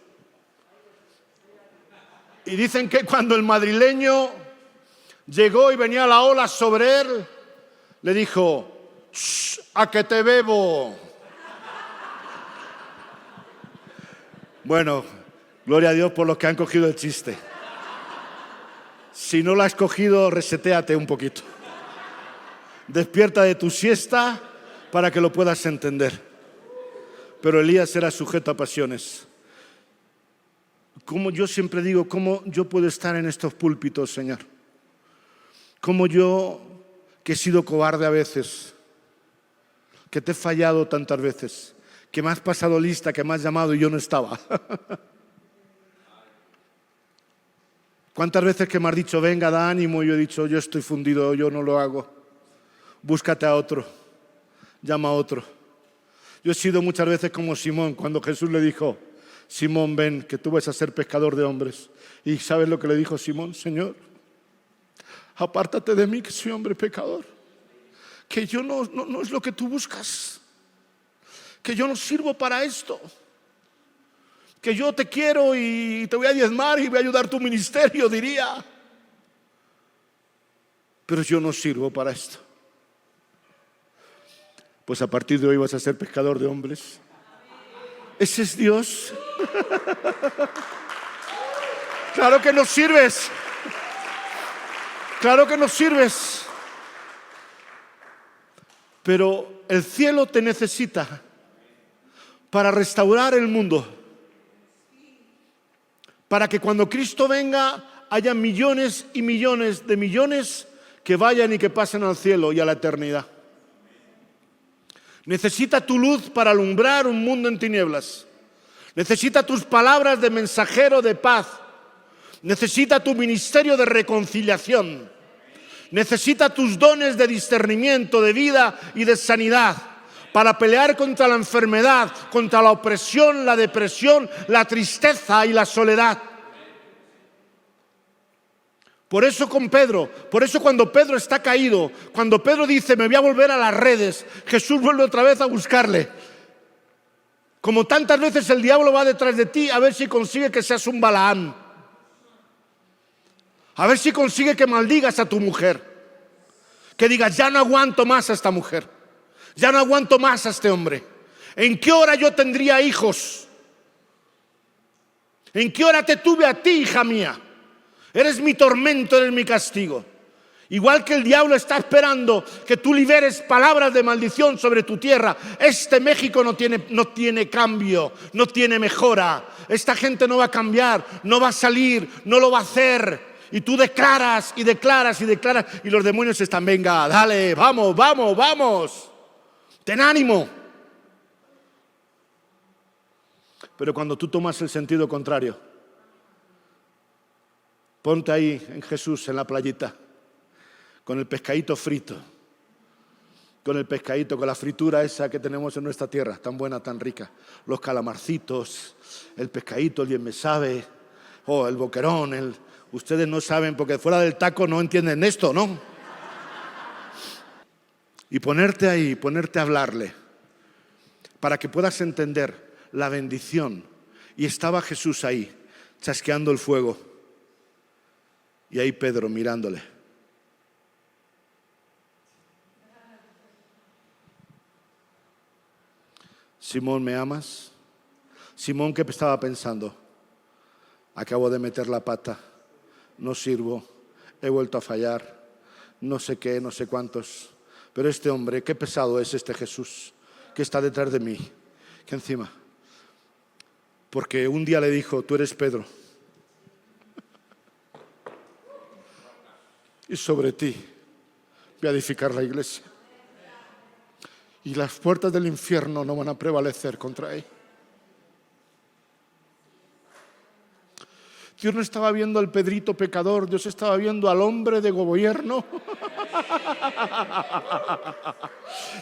Y dicen que cuando el madrileño llegó y venía la ola sobre él, le dijo: "Shh, a que te bebo". Bueno, gloria a Dios por los que han cogido el chiste. Si no lo has cogido, resetéate un poquito. Despierta de tu siesta para que lo puedas entender. Pero Elías era sujeto a pasiones. Como yo siempre digo, ¿cómo yo puedo estar en estos púlpitos, Señor? Como yo, que he sido cobarde a veces, que te he fallado tantas veces, que me has pasado lista, que me has llamado y yo no estaba. ¿Cuántas veces que me has dicho, venga, da ánimo? Y yo he dicho, yo estoy fundido, yo no lo hago. Búscate a otro, llama a otro. Yo he sido muchas veces como Simón, cuando Jesús le dijo, Simón, ven, que tú vas a ser pescador de hombres. ¿Y sabes lo que le dijo Simón? Señor, apártate de mí, que soy hombre pecador. Que yo no es lo que tú buscas. Que yo no sirvo para esto. Que yo te quiero y te voy a diezmar y voy a ayudar tu ministerio, diría. Pero yo no sirvo para esto. Pues a partir de hoy vas a ser pescador de hombres. Ese es Dios. Claro que nos sirves. Claro que nos sirves. Pero el cielo te necesita para restaurar el mundo. Para que cuando Cristo venga haya millones y millones de millones que vayan y que pasen al cielo y a la eternidad. Necesita tu luz para alumbrar un mundo en tinieblas. Necesita tus palabras de mensajero de paz. Necesita tu ministerio de reconciliación. Necesita tus dones de discernimiento, de vida y de sanidad para pelear contra la enfermedad, contra la opresión, la depresión, la tristeza y la soledad. Por eso con Pedro, por eso cuando Pedro está caído, cuando Pedro dice, me voy a volver a las redes, Jesús vuelve otra vez a buscarle. Como tantas veces el diablo va detrás de ti a ver si consigue que seas un Balaam. A ver si consigue que maldigas a tu mujer. Que digas, ya no aguanto más a esta mujer. Ya no aguanto más a este hombre. ¿En qué hora yo tendría hijos? ¿En qué hora te tuve a ti, hija mía? Eres mi tormento, eres mi castigo. Igual que el diablo está esperando que tú liberes palabras de maldición sobre tu tierra. Este México no tiene cambio, no tiene mejora. Esta gente no va a cambiar, no va a salir, no lo va a hacer. Y tú declaras y declaras y declaras. Y los demonios están, venga, dale, vamos, vamos, vamos. Ten ánimo. Pero cuando tú tomas el sentido contrario, ponte ahí en Jesús, en la playita, con el pescadito frito, con el pescadito, con la fritura esa que tenemos en nuestra tierra, tan buena, tan rica. Los calamarcitos, el pescadito, el bien me sabe, el boquerón, ustedes no saben porque fuera del taco no entienden esto, ¿no? Y ponerte ahí, ponerte a hablarle, para que puedas entender la bendición. Y estaba Jesús ahí, chasqueando el fuego. Y ahí Pedro mirándole. Simón, ¿me amas? Simón, ¿qué estaba pensando? Acabo de meter la pata. no sirvo, he vuelto a fallar, no sé qué, no sé cuántos. Pero este hombre, qué pesado es este Jesús que está detrás de mí, que encima, porque un día le dijo, tú eres Pedro, y sobre ti voy a edificar la iglesia, y las puertas del infierno no van a prevalecer contra él. Dios no estaba viendo al Pedrito pecador, Dios estaba viendo al hombre de gobierno.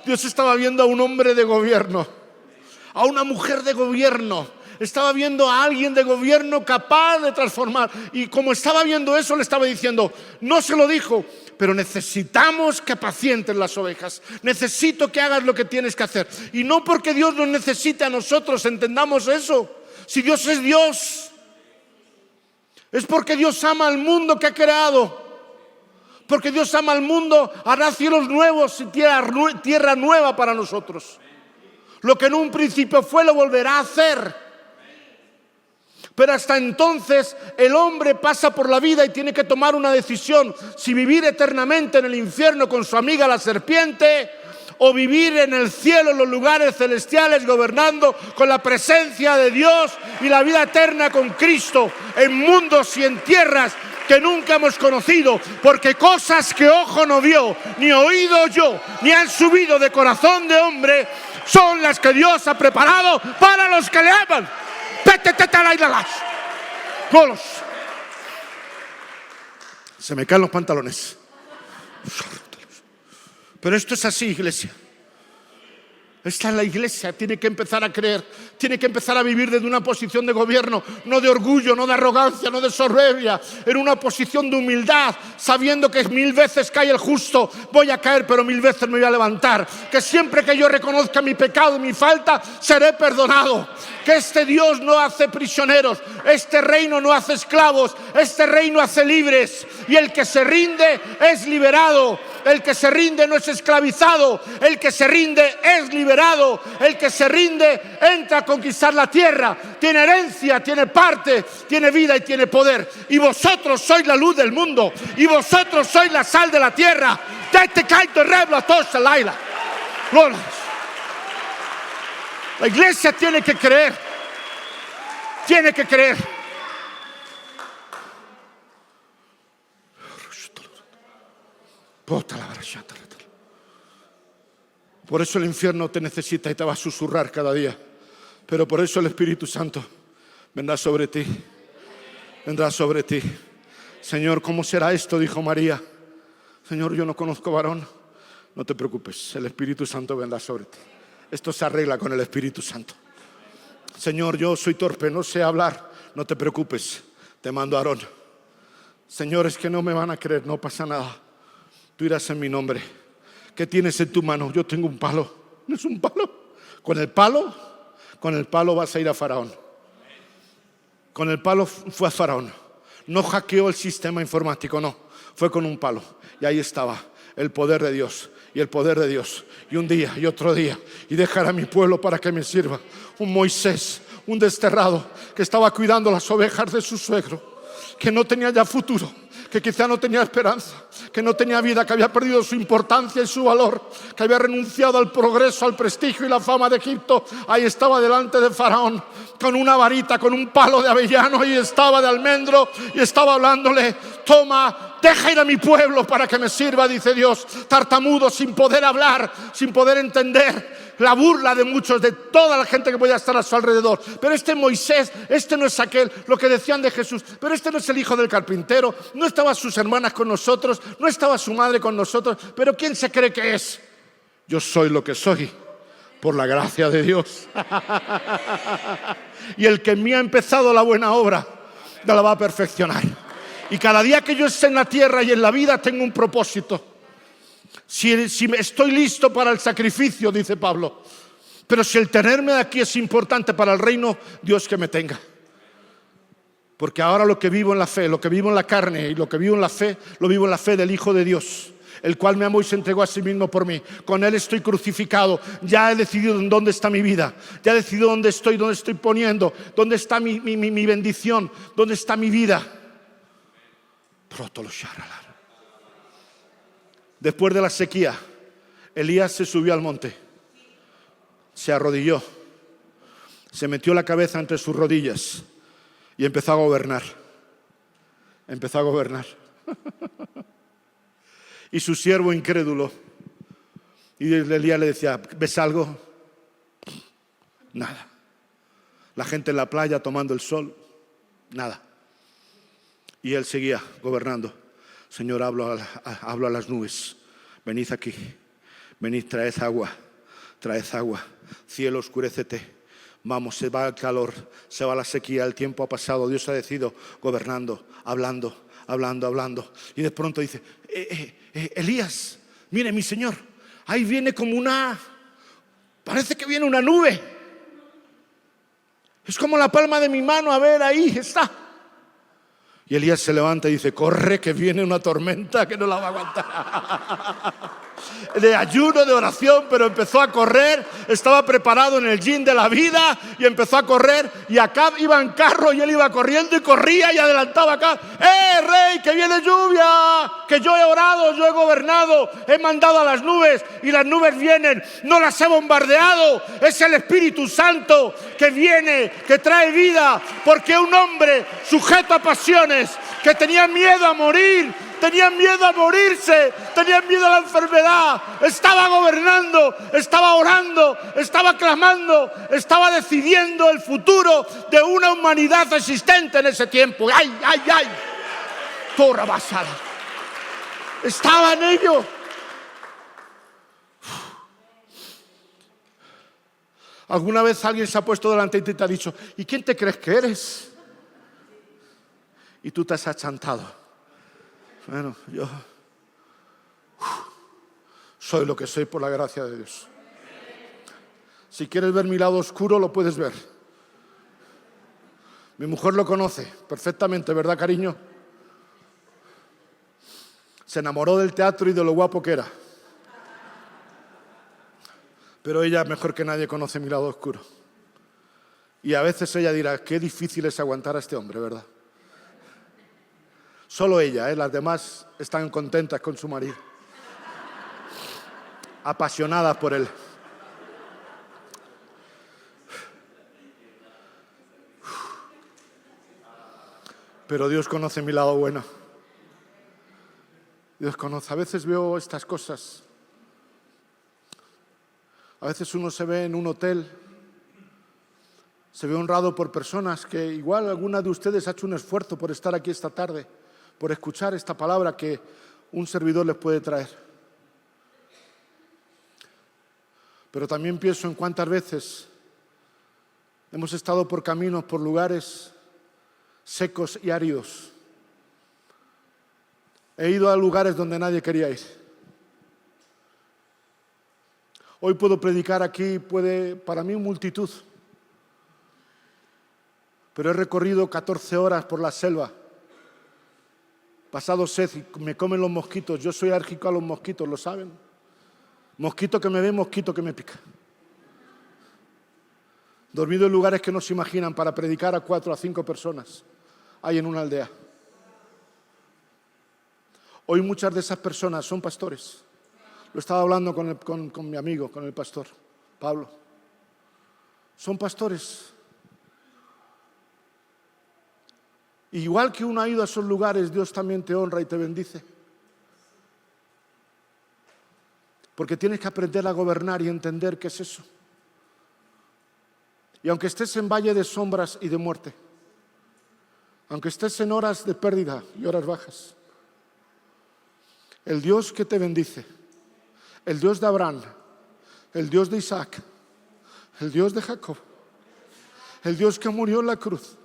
Dios estaba viendo a un hombre de gobierno, a una mujer de gobierno. Estaba viendo a alguien de gobierno capaz de transformar. Y como estaba viendo eso, le estaba diciendo, no se lo dijo, pero necesitamos que apacientes las ovejas. Necesito que hagas lo que tienes que hacer. Y no porque Dios nos necesite a nosotros, entendamos eso. Si Dios es Dios, es porque Dios ama al mundo que ha creado. Porque Dios ama al mundo, hará cielos nuevos y tierra nueva para nosotros. Lo que en un principio fue, lo volverá a hacer. Pero hasta entonces el hombre pasa por la vida y tiene que tomar una decisión: si vivir eternamente en el infierno con su amiga la serpiente, o vivir en el cielo, en los lugares celestiales, gobernando con la presencia de Dios y la vida eterna con Cristo, en mundos y en tierras que nunca hemos conocido, porque cosas que ojo no vio, ni oído yo, ni han subido de corazón de hombre, son las que Dios ha preparado para los que le aman. Se me caen los pantalones. Pero esto es así, iglesia. Esta es la iglesia, tiene que empezar a creer, tiene que empezar a vivir desde una posición de gobierno, no de orgullo, no de arrogancia, no de soberbia, en una posición de humildad, sabiendo que 1000 veces cae el justo, voy a caer, pero 1000 veces me voy a levantar, que siempre que yo reconozca mi pecado y mi falta, seré perdonado, que este Dios no hace prisioneros, este reino no hace esclavos, este reino hace libres, y el que se rinde es liberado. El que se rinde no es esclavizado, el que se rinde es liberado, el que se rinde entra a conquistar la tierra, tiene herencia, tiene parte, tiene vida y tiene poder. Y vosotros sois la luz del mundo, y vosotros sois la sal de la tierra. La iglesia tiene que creer, tiene que creer. Por eso el infierno te necesita y te va a susurrar cada día. Pero por eso el Espíritu Santo vendrá sobre ti. Vendrá sobre ti. Señor, ¿cómo será esto?, dijo María. Señor, yo no conozco varón. No te preocupes, el Espíritu Santo vendrá sobre ti. Esto se arregla con el Espíritu Santo. Señor, yo soy torpe, no sé hablar. No te preocupes, te mando a Aarón. Señor, es que no me van a creer, no pasa nada. Tú irás en mi nombre. ¿Qué tienes en tu mano? Yo tengo un palo. ¿No es un palo? Con el palo vas a ir a Faraón. Con el palo fue a Faraón. No hackeó el sistema informático, no. Fue con un palo. Y ahí estaba el poder de Dios. Y el poder de Dios. Y un día y otro día. Y dejar a mi pueblo para que me sirva. Un Moisés, un desterrado, que estaba cuidando las ovejas de su suegro, que no tenía ya futuro, que quizá no tenía esperanza, que no tenía vida, que había perdido su importancia y su valor, que había renunciado al progreso, al prestigio y la fama de Egipto. Ahí estaba delante de Faraón con una varita, con un palo de avellano, y estaba de almendro, y estaba hablándole: toma, deja ir a mi pueblo para que me sirva, dice Dios. Tartamudo, sin poder hablar, sin poder entender, la burla de muchos, de toda la gente que podía estar a su alrededor. Pero este Moisés, este no es aquel, lo que decían de Jesús, pero este no es el hijo del carpintero, no estaban sus hermanas con nosotros, no estaba su madre con nosotros, pero ¿quién se cree que es? Yo soy lo que soy por la gracia de Dios. Y el que en mí ha empezado la buena obra, la va a perfeccionar. Y cada día que yo esté en la tierra y en la vida, tengo un propósito. Si estoy listo para el sacrificio, dice Pablo, pero si el tenerme de aquí es importante para el reino, Dios que me tenga. Porque ahora lo que vivo en la fe, lo que vivo en la carne y lo que vivo en la fe, lo vivo en la fe del Hijo de Dios, el cual me amó y se entregó a sí mismo por mí. Con Él estoy crucificado. Ya he decidido en dónde está mi vida. Ya he decidido dónde estoy poniendo, dónde está mi bendición, dónde está mi vida. Después de la sequía, Elías se subió al monte, se arrodilló, se metió la cabeza entre sus rodillas y empezó a gobernar. Empezó a gobernar. Y su siervo incrédulo, y Elías le decía, ¿ves algo? Nada. La gente en la playa tomando el sol, nada. Y él seguía gobernando. Señor, hablo a las nubes. Venid aquí. Venid, traed agua. Traed agua. Cielo, oscurécete. Vamos, se va el calor, se va la sequía, el tiempo ha pasado. Dios ha decidido gobernando, hablando. Y de pronto dice, Elías, mire mi señor, ahí viene como parece que viene una nube. Es como la palma de mi mano, a ver, ahí está. Y Elías se levanta y dice, corre que viene una tormenta que no la va a aguantar. De ayuno, de oración, pero empezó a correr, estaba preparado en el gym de la vida y empezó a correr, y Acab iba en carro y él iba corriendo y corría y adelantaba acá. Rey, que viene lluvia, que yo he orado, yo he gobernado, he mandado a las nubes y las nubes vienen, no las he bombardeado, es el Espíritu Santo que viene, que trae vida, porque un hombre sujeto a pasiones, que tenía miedo a morir, tenían miedo a morirse, tenían miedo a la enfermedad, estaba gobernando, estaba orando, estaba clamando, estaba decidiendo el futuro de una humanidad existente en ese tiempo. ¡Ay! Torra basada. Estaba en ello. ¿Alguna vez alguien se ha puesto delante de ti y te ha dicho, ¿y quién te crees que eres? Y tú te has achantado. Bueno, yo soy lo que soy por la gracia de Dios. Si quieres ver mi lado oscuro, lo puedes ver. Mi mujer lo conoce perfectamente, ¿verdad, cariño? Se enamoró del teatro y de lo guapo que era. Pero ella, mejor que nadie, conoce mi lado oscuro. Y a veces ella dirá, qué difícil es aguantar a este hombre, ¿verdad? Solo ella, las demás están contentas con su marido. Apasionadas por él. Pero Dios conoce mi lado bueno. Dios conoce. A veces veo estas cosas. A veces uno se ve en un hotel, se ve honrado por personas que igual alguna de ustedes ha hecho un esfuerzo por estar aquí esta tarde, por escuchar esta palabra que un servidor les puede traer. Pero también pienso en cuántas veces hemos estado por caminos, por lugares secos y áridos. He ido a lugares donde nadie quería ir. Hoy puedo predicar aquí, para mí multitud. Pero he recorrido 14 horas por la selva. Pasado sed y me comen los mosquitos. Yo soy alérgico a los mosquitos, ¿lo saben? Mosquito que me ve, mosquito que me pica. Dormido en lugares que no se imaginan para predicar a 4 a 5 personas. Hay en una aldea. Hoy muchas de esas personas son pastores. Lo estaba hablando con mi amigo, con el pastor Pablo. Son pastores. Igual que uno ha ido a esos lugares, Dios también te honra y te bendice. Porque tienes que aprender a gobernar y entender qué es eso. Y aunque estés en valle de sombras y de muerte, aunque estés en horas de pérdida y horas bajas, el Dios que te bendice, el Dios de Abraham, el Dios de Isaac, el Dios de Jacob, el Dios que murió en la cruz,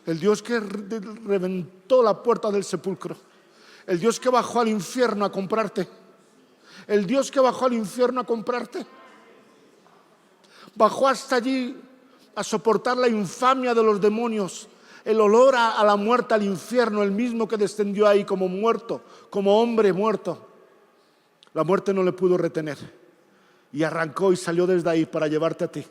el Dios que reventó la puerta del sepulcro, el Dios que bajó al infierno a comprarte, el Dios que bajó al infierno a comprarte, bajó hasta allí a soportar la infamia de los demonios, el olor a la muerte, al infierno, el mismo que descendió ahí como muerto, como hombre muerto. La muerte no le pudo retener y arrancó y salió desde ahí para llevarte a ti,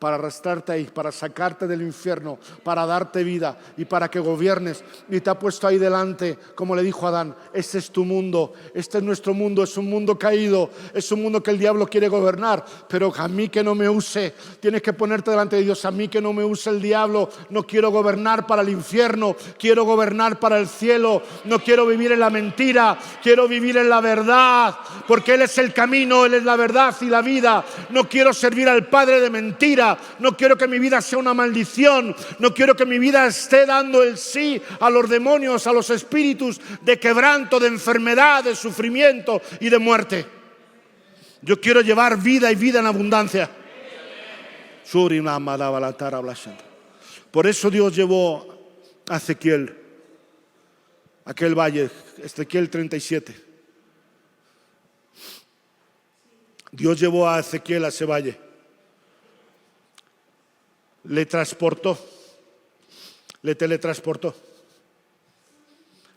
para arrastrarte ahí, para sacarte del infierno, para darte vida y para que gobiernes. Y te ha puesto ahí delante, como le dijo a Adán, este es tu mundo, este es nuestro mundo, es un mundo caído, es un mundo que el diablo quiere gobernar, pero a mí que no me use. Tienes que ponerte delante de Dios, a mí que no me use el diablo. No quiero gobernar para el infierno, quiero gobernar para el cielo. No quiero vivir en la mentira, quiero vivir en la verdad, porque Él es el camino, Él es la verdad y la vida. No quiero servir al padre de mentira. No quiero que mi vida sea una maldición. No quiero que mi vida esté dando el sí a los demonios, a los espíritus de quebranto, de enfermedad, de sufrimiento y de muerte. Yo quiero llevar vida y vida en abundancia. Por eso Dios llevó a Ezequiel a aquel valle, Ezequiel 37. Dios llevó a Ezequiel a ese valle. Le transportó, le teletransportó.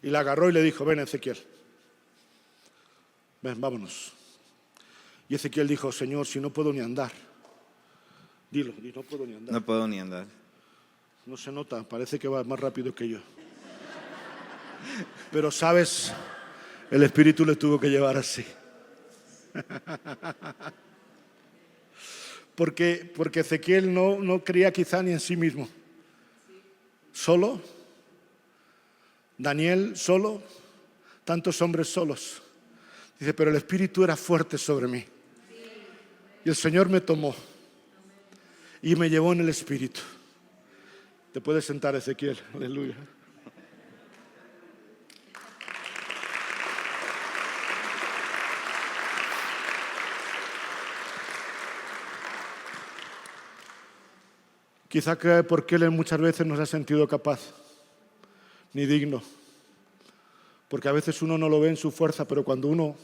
Y la agarró y le dijo, ven Ezequiel, ven, vámonos. Y Ezequiel dijo, Señor, si no puedo ni andar. Dilo, no puedo ni andar. No puedo ni andar. No se nota, parece que va más rápido que yo. Pero sabes, el Espíritu le tuvo que llevar así. Porque Ezequiel no creía quizá ni en sí mismo. Solo, Daniel solo, tantos hombres solos. Dice, pero el Espíritu era fuerte sobre mí. Y el Señor me tomó y me llevó en el Espíritu. Te puedes sentar, Ezequiel. Aleluya. Quizá que porque Él muchas veces no se ha sentido capaz, ni digno. Porque a veces uno no lo ve en su fuerza, pero cuando uno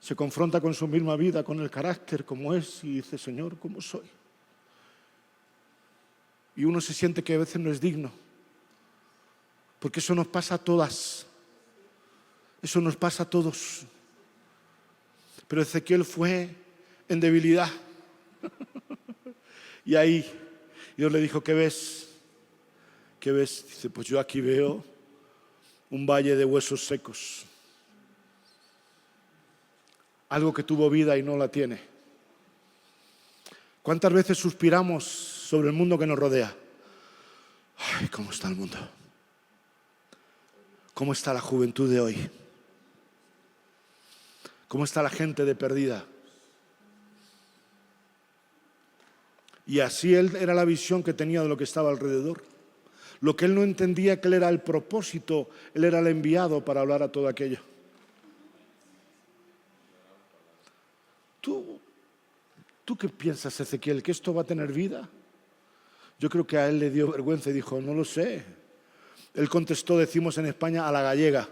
se confronta con su misma vida, con el carácter como es, y dice, Señor, ¿cómo soy? Y uno se siente que a veces no es digno. Porque eso nos pasa a todas. Eso nos pasa a todos. Pero Ezequiel fue en debilidad. Y ahí Dios le dijo, ¿qué ves? ¿Qué ves? Dice, pues yo aquí veo un valle de huesos secos. Algo que tuvo vida y no la tiene. ¿Cuántas veces suspiramos sobre el mundo que nos rodea? Ay, ¿cómo está el mundo? ¿Cómo está la juventud de hoy? ¿Cómo está la gente de perdida? Y así él era la visión que tenía de lo que estaba alrededor. Lo que él no entendía, que él era el propósito, él era el enviado para hablar a todo aquello. ¿Tú qué piensas, Ezequiel? ¿Que esto va a tener vida? Yo creo que a él le dio vergüenza y dijo, no lo sé. Él contestó, decimos en España, a la gallega.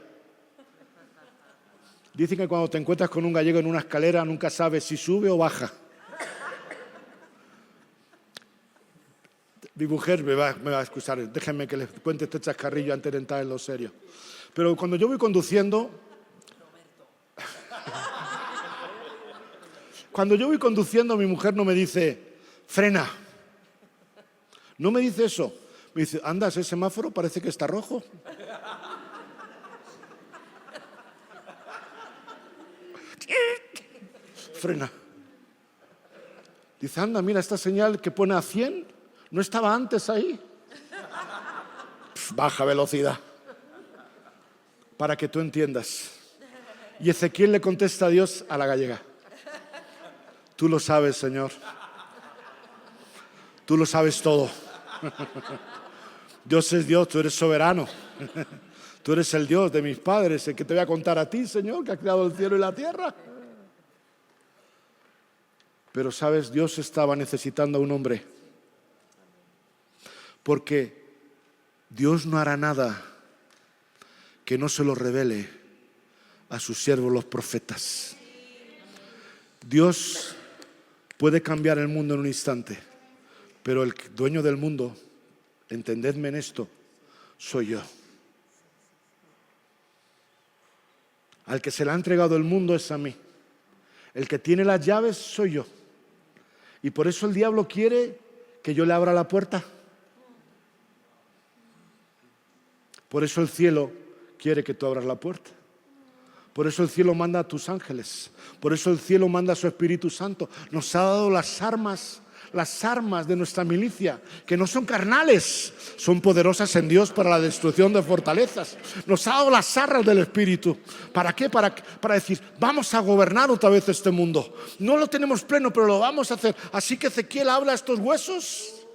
Dicen que cuando te encuentras con un gallego en una escalera nunca sabes si sube o baja. Mi mujer me va a excusar, déjenme que les cuente este chascarrillo antes de entrar en lo serio. Pero cuando yo voy conduciendo... Cuando yo voy conduciendo, mi mujer no me dice, frena. No me dice eso. Me dice, anda, ese semáforo parece que está rojo. Frena. Dice, anda, mira esta señal que pone a 100. ¿No estaba antes ahí? Baja velocidad. Para que tú entiendas. Y Ezequiel le contesta a Dios a la gallega. Tú lo sabes, Señor. Tú lo sabes todo. Dios es Dios, tú eres soberano. Tú eres el Dios de mis padres, el que te voy a contar a ti, Señor, que ha creado el cielo y la tierra. Pero sabes, Dios estaba necesitando a un hombre. Porque Dios no hará nada que no se lo revele a sus siervos los profetas. Dios puede cambiar el mundo en un instante, pero el dueño del mundo, entendedme en esto, soy yo. Al que se le ha entregado el mundo es a mí. El que tiene las llaves soy yo. Y por eso el diablo quiere ¿Que yo le abra la puerta? Por eso el cielo quiere que tú abras la puerta. Por eso el cielo manda a tus ángeles. Por eso el cielo manda a su Espíritu Santo. Nos ha dado las armas de nuestra milicia, que no son carnales, son poderosas en Dios para la destrucción de fortalezas. Nos ha dado las armas del Espíritu. ¿Para qué? Para decir, vamos a gobernar otra vez este mundo. No lo tenemos pleno, pero lo vamos a hacer. Así que Ezequiel habla a estos huesos.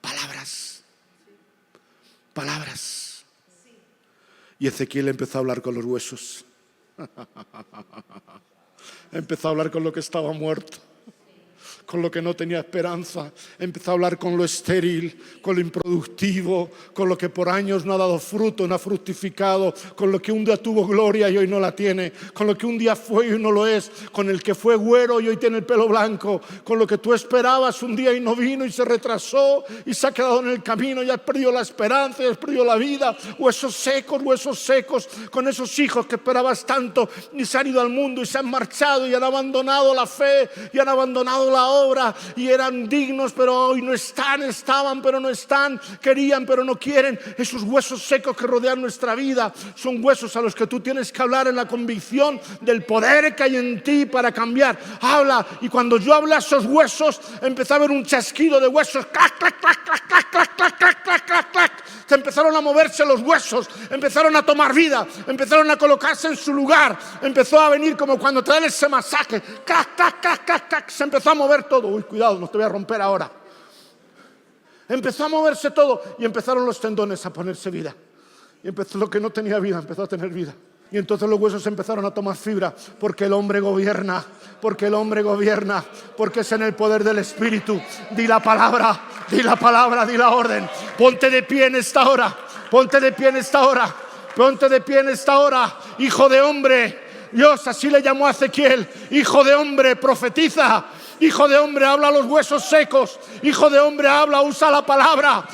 Palabras. Y Ezequiel empezó a hablar con los huesos. Empezó a hablar con lo que estaba muerto, con lo que no tenía esperanza. Empezó a hablar con lo estéril, con lo improductivo, con lo que por años no ha dado fruto, no ha fructificado, con lo que un día tuvo gloria y hoy no la tiene, con lo que un día fue y hoy no lo es, con el que fue güero y hoy tiene el pelo blanco, con lo que tú esperabas un día y no vino y se retrasó y se ha quedado en el camino y has perdido la esperanza y has perdido la vida. Huesos secos, con esos hijos que esperabas tanto y se han ido al mundo y se han marchado y han abandonado la fe y han abandonado la obra y eran dignos, pero hoy no están, estaban, pero no están, querían, pero no quieren. Esos huesos secos que rodean nuestra vida son huesos a los que tú tienes que hablar en la convicción del poder que hay en ti para cambiar. Habla, y cuando yo hablé a esos huesos, empezó a haber un chasquido de huesos, clac, clac, clac, clac, clac, clac, clac, clac, clac, clac, clac. Se empezaron a moverse los huesos, empezaron a tomar vida, empezaron a colocarse en su lugar, empezó a venir como cuando te dan ese masaje, clac, clac, clac, clac, clac. Se empezó a mover todo. Uy, cuidado, no te voy a romper ahora. Empezó a moverse todo y empezaron los tendones a ponerse vida. Y empezó lo que no tenía vida, empezó a tener vida. Y entonces los huesos empezaron a tomar fibra, porque el hombre gobierna, porque es en el poder del Espíritu. Di la palabra, di la orden. Ponte de pie en esta hora, ponte de pie en esta hora, hijo de hombre. Dios así le llamó a Ezequiel, hijo de hombre, profetiza. Hijo de hombre, habla a los huesos secos. Hijo de hombre, habla, usa la palabra,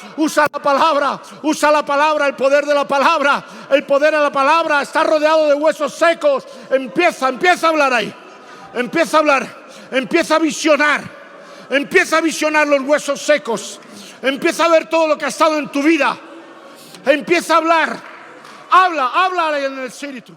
el poder de la palabra. El poder de la palabra está rodeado de huesos secos. Empieza a hablar ahí. Empieza a hablar, empieza a visionar los huesos secos. Empieza a ver todo lo que ha estado en tu vida. Empieza a hablar. Habla en el Espíritu.